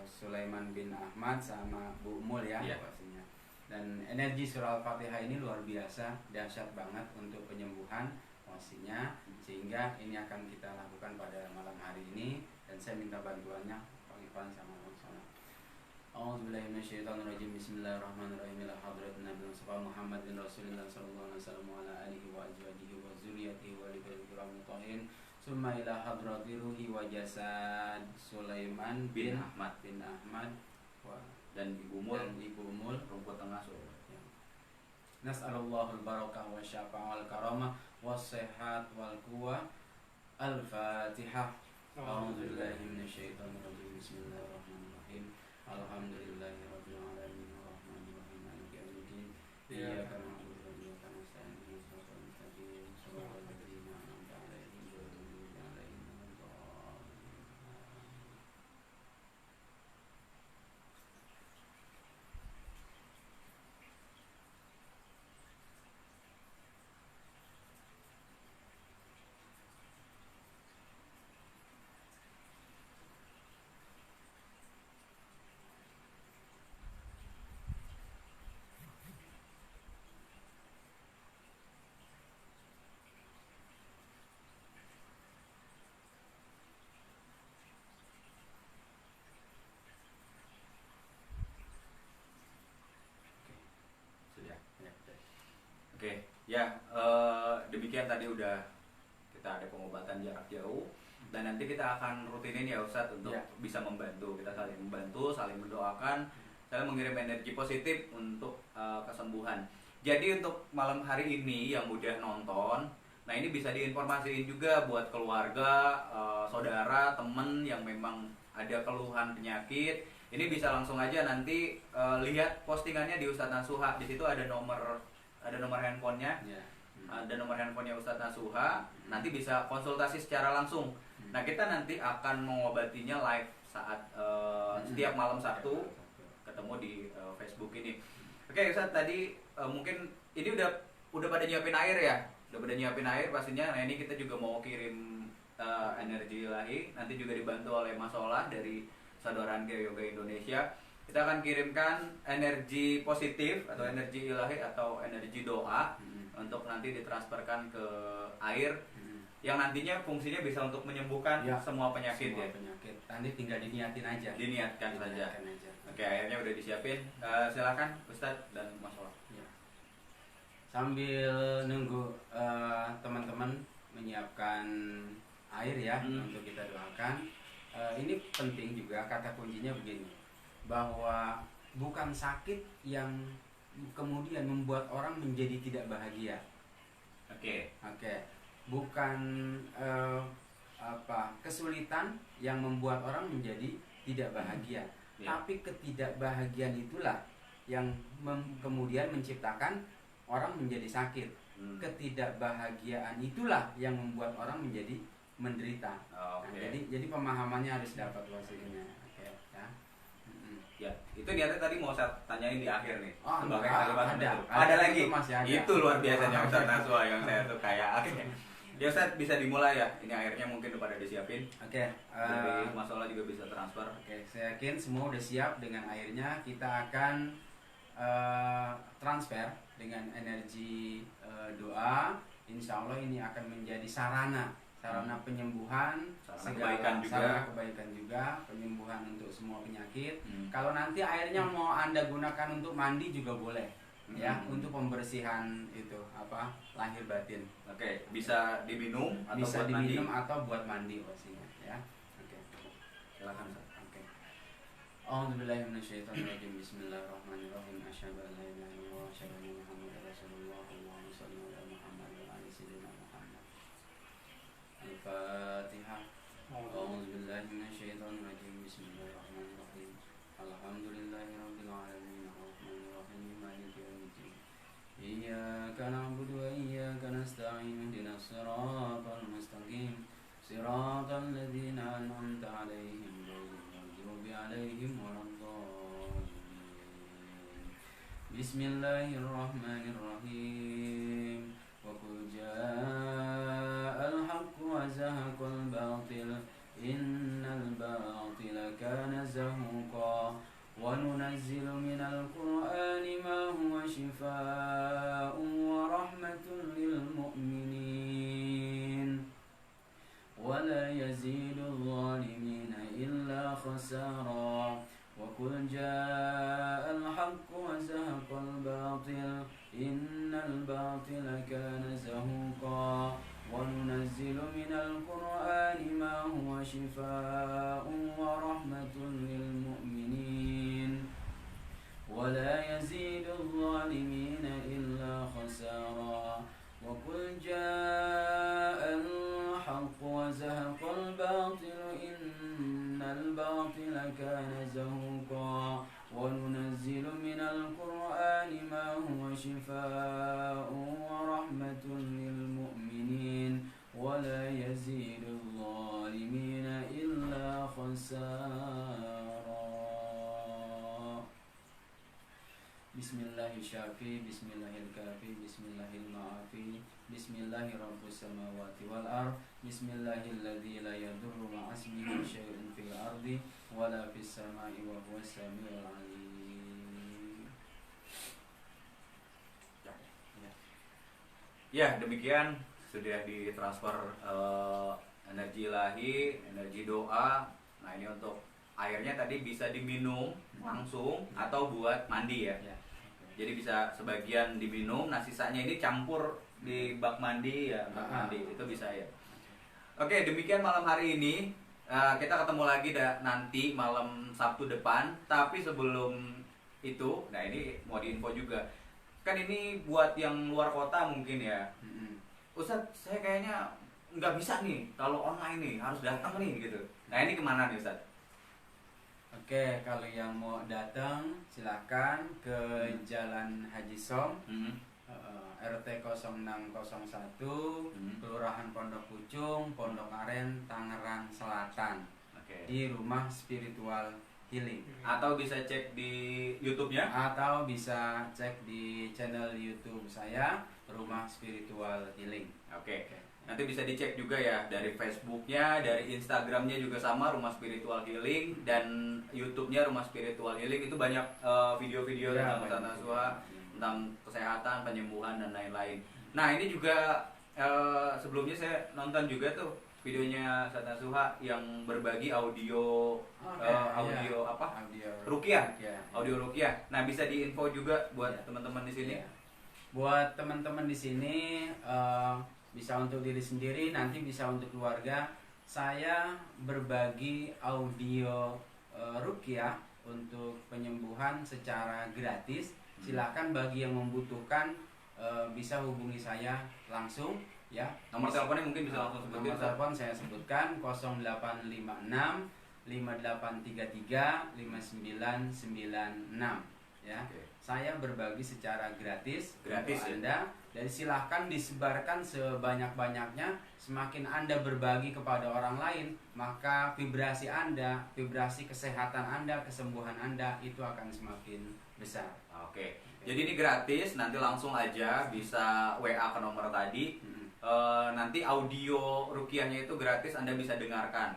Sulaiman bin Ahmad sama Bu Mul ya Iya. pastinya. Dan energi surah Al-Fatihah ini luar biasa, dahsyat banget untuk penyembuhan pastinya, sehingga ini akan kita lakukan pada malam hari ini, dan saya minta bantuannya Pak Irfan sama Bang Sono. A'udzubillahi minasyaitonirrajim. Bismillahirrahmanirrahim. Ila hadratin Nabi Mustafa Muhammad bin Rasulillah sallallahu alaihi wasallam wa ala alihi wa azwajihi wa dzurriyyatihi wa lillahi mutain. Summa ila hadrati ruhi wa jasad Sulaiman bin Ahmad Dan Ibu Mul dan Ibu Mul. Rumput Tengah, Surabaya. Nas'alullahul barakah wa syafa'ah wal karamah was sehat wal quwwah. Al-Fatihah. A'udzubillahi minasyaitonir rajim. Bismillahirrahmanirrahim. Alhamdulillahirabbil alamin arrahmanir rahim maliki yaumiddin. Iyyaka na'budu wa iyyaka nasta'in ihdinas siratal mustaqim siratal ladzina an'amta 'alaihim ghairil maghdubi 'alaihim waladdallin. Sudah. Oke, ya demikian tadi udah kita ada pengobatan jarak jauh, dan nanti kita akan rutinin ya Ustadz untuk Ya. bisa membantu, kita saling membantu, saling mendoakan, saling mengirim energi positif untuk kesembuhan. Jadi untuk malam hari ini yang udah nonton, nah ini bisa diinformasiin juga buat keluarga, saudara, temen yang memang ada keluhan penyakit. Ini bisa langsung aja nanti lihat postingannya di Ustadz Nasuha. Di situ ada nomor handphonenya, Ya. ada nomor handphonenya Ustadz Nasuha. Nanti bisa konsultasi secara langsung. Nah kita nanti akan mengobatinya live saat setiap malam Sabtu, ketemu di Facebook ini. Oke Ustadz, tadi mungkin ini udah pada nyiapin air ya, udah pada nyiapin air pastinya. Nah ini kita juga mau kirim energi ilahi, nanti juga dibantu oleh Mas Olah dari Sadoran Yoga Indonesia. Kita akan kirimkan energi positif atau energi ilahi atau energi doa untuk nanti ditransferkan ke air yang nantinya fungsinya bisa untuk menyembuhkan Ya, semua penyakit semua ya. penyakit. Nanti tinggal diniatin aja. Diniatkan saja. Diniatkan aja. Oke, airnya udah disiapin. Silakan Ustadz dan Mas Olah. Ya. Sambil nunggu teman-teman menyiapkan air ya untuk kita doakan. Ini penting juga, kata kuncinya begini, bahwa bukan sakit yang kemudian membuat orang menjadi tidak bahagia. Oke. Oke, bukan kesulitan yang membuat orang menjadi tidak bahagia, Ya. tapi ketidakbahagiaan itulah yang kemudian menciptakan orang menjadi sakit. Ketidakbahagiaan itulah yang membuat orang menjadi menderita. Nah, Oke. jadi pemahamannya harus dapat pastinya. Oke, ya. Ya, itu niatnya tadi mau saya tanyain di akhir nih. Oh, Sebagai enggak, kalimat ada. penutup. Ada, Ada lagi. itu masih ada. Itu luar biasanya Ustadz Naswa yang saya tuh kayak. Oke. Ya Ustadz, bisa dimulai ya. Ini airnya mungkin udah pada disiapin. Oke, Dari Mas Olah juga bisa transfer. oke, saya yakin semua udah siap dengan airnya. Kita akan transfer dengan energi doa. Insya Allah ini akan menjadi sarana penyembuhan, sarana kebaikan juga, penyembuhan untuk semua penyakit. Kalau nanti airnya mau Anda gunakan untuk mandi juga boleh, ya, untuk pembersihan itu lahir batin. Oke, bisa diminum atau Bisa buat diminum mandi. atau buat mandi pastinya, ya. Oke. Silakan Ustadz. Oke. A'udzubillahi minasyaitonirrajim. Bismillahirrahmanirrahim. Asyhadu an la ilaha illallah wa asyhadu anna Muhammadar Rasulullah. Allahumma shalli ala Muhammad wa ala sayyidina Muhammad. Al-Fatihah. A'udzubillahi minasyaitonirrajim. Bismillahirrahmanirrahim. Alhamdulillahirabbil alamin arrahmanir إياك نعبد وإياك نستعين اهدنا الصراط المستقيم صراط الذين أنعمت عليهم غير المغضوب عليهم ولا الضالين بسم الله الرحمن الرحيم وقل جاء الحق وزهق الباطل إن الباطل كان زهوقا وننزل من القرآن ما هو شفاء ورحمة للمؤمنين ولا يزيد الظالمين إلا خسارا وقل جاء الحق وزهق الباطل إن الباطل كان زهوقا وننزل من القرآن ما هو شفاء ورحمة للمؤمنين ولا يزيد الظالمين إلا خسارا وقل جاء الحق وزهق الباطل إن الباطل كان زهوقا وننزل من القرآن ما هو شفاء ورحمة للمؤمنين ولا يزيد الظالمين إلا خسارا بسم الله الشافي بسم الله الكافي بسم الله المعافي بسم الله رب السماوات والأرض بسم الله الذي لا يضر مع اسمه شيء في الأرض ولا في السماء وهو السميع العليم. Ya, demikian sudah ditransfer energi ilahi, energi doa. Nah, ini untuk airnya tadi bisa diminum langsung atau buat mandi ya. Ya. Jadi bisa sebagian diminum, nah sisanya ini campur di bak mandi ya, bak mandi itu bisa ya. Oke, demikian malam hari ini. Kita ketemu lagi nanti malam Sabtu depan. Tapi sebelum itu, nah ini mau diinfo juga. Kan ini buat yang luar kota mungkin ya. Ustadz, saya kayaknya nggak bisa nih kalau online nih, harus datang nih gitu. Nah ini kemana nih Ustadz? Oke, kalau yang mau datang silakan ke Jalan Haji Som, RT 0601, Kelurahan Pondok Pucung, Pondok Aren, Tangerang Selatan. Oke. Di Rumah Spiritual Healing. Atau bisa cek di YouTube-nya? Atau bisa cek di channel YouTube saya, Rumah Spiritual Healing. Oke. Nanti bisa dicek juga ya dari Facebooknya, dari Instagramnya juga sama Rumah Spiritual Healing, dan YouTube-nya Rumah Spiritual Healing. Itu banyak video-video Ya, tentang Ustadz Nasuha, tentang kesehatan, penyembuhan dan lain-lain. Nah ini juga sebelumnya saya nonton juga tuh videonya Ustadz Nasuha yang berbagi audio Audio ruqyah, Ya. audio ruqyah. Nah bisa diinfo juga buat Ya. teman-teman di sini. Ya. Buat teman-teman di sini bisa untuk diri sendiri, nanti bisa untuk keluarga. Saya berbagi audio ruqyah untuk penyembuhan secara gratis. Silakan bagi yang membutuhkan bisa hubungi saya langsung ya. Nomor teleponnya mungkin bisa langsung sebutin. Nomor telepon saya sebutkan 0856 5833 5996 ya. Oke. Saya berbagi secara gratis untuk Ya? Anda, dan silahkan disebarkan sebanyak-banyaknya. Semakin Anda berbagi kepada orang lain, maka vibrasi Anda, vibrasi kesehatan Anda, kesembuhan Anda itu akan semakin besar. Oke. Jadi ini gratis, nanti langsung aja bisa WA ke nomor tadi. Nanti audio ruqyahnya itu gratis, Anda bisa dengarkan.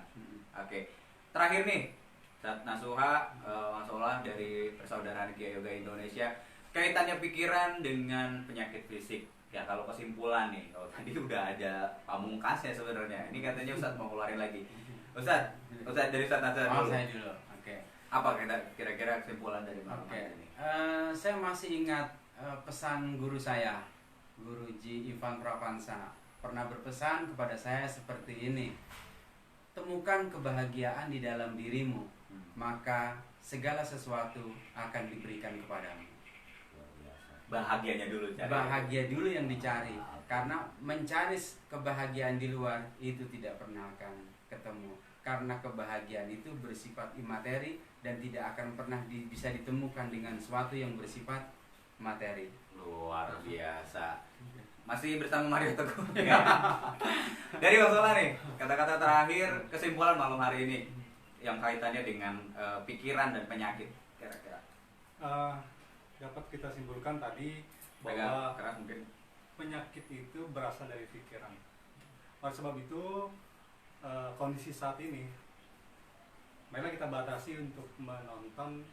Oke. Terakhir nih, Ustadz Nasuha, Masolah dari Persaudaraan Kiai Yoga Indonesia, kaitannya pikiran dengan penyakit fisik. Ya kalau kesimpulan nih, kalau tadi udah ada pamungkasnya sebenarnya. Ini katanya Ustadz mau keluarin lagi. Ustadz dari Ustadz Nasuha dulu. Saya dulu. Oke. Apa kira-kira kesimpulan dari malam Oke. ini? Saya masih ingat pesan guru saya, Guru Ji Ivan Prapansa, pernah berpesan kepada saya seperti ini: temukan kebahagiaan di dalam dirimu, maka segala sesuatu akan diberikan kepadamu. Bahagianya dulu cari. Bahagia dulu yang dicari, karena mencari kebahagiaan di luar itu tidak pernah akan ketemu, karena kebahagiaan itu bersifat imateri dan tidak akan pernah bisa ditemukan dengan sesuatu yang bersifat materi. Luar biasa. Masih bersama Mario Teguh. Dari Bang Solah nih, kata-kata terakhir kesimpulan malam hari ini yang kaitannya dengan pikiran dan penyakit kira-kira. Dapat kita simpulkan tadi Pegang bahwa keras mungkin. penyakit itu berasal dari pikiran. Oleh sebab itu kondisi saat ini, marilah kita batasi untuk menonton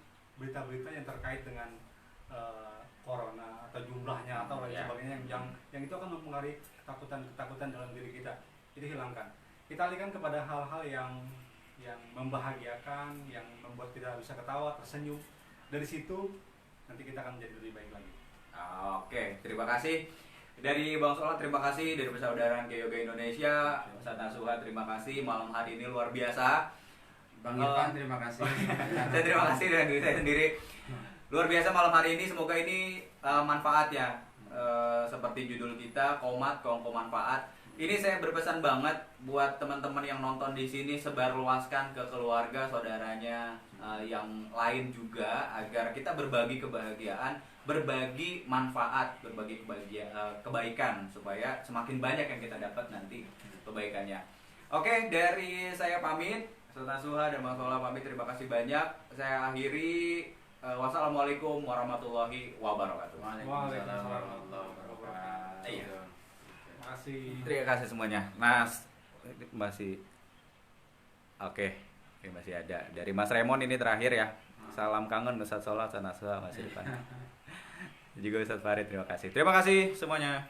berita-berita yang terkait dengan corona atau jumlahnya atau lain Ya. sebagainya yang itu akan mempengaruhi ketakutan dalam diri kita. Jadi hilangkan. Kita alihkan kepada hal-hal yang membahagiakan, yang membuat kita bisa ketawa, tersenyum. Dari situ nanti kita akan menjadi lebih baik lagi. Oke, terima kasih dari Bang Solah, terima kasih dari persaudaraan Yoga Indonesia, Ustadz Nasuha, terima kasih malam hari ini luar biasa. Bang Irfan, terima kasih. Dan terima kasih dengan diri saya sendiri. Luar biasa malam hari ini, semoga ini manfaat ya. Seperti judul kita, Komat Kongko Manfaat. Ini saya berpesan banget buat teman-teman yang nonton di sini, sebarluaskan ke keluarga, saudaranya yang lain juga, agar kita berbagi kebahagiaan, berbagi manfaat, berbagi kebaikan, supaya semakin banyak yang kita dapat nanti kebaikannya. Oke, dari saya pamit, Ustadz Nasuha dan Bang Solah pamit, terima kasih banyak. Saya akhiri, wassalamualaikum warahmatullahi wabarakatuh. Waalaikumsalam warahmatullahi wabarakatuh. Iya. Terima kasih. Terima kasih semuanya. Mas masih oke, ini masih ada dari Mas Remon ini terakhir ya. Salam kangen Ustadz Solah, Ustadz Nasuha masih depan. Juga Ustadz Farid, terima kasih. Terima kasih semuanya.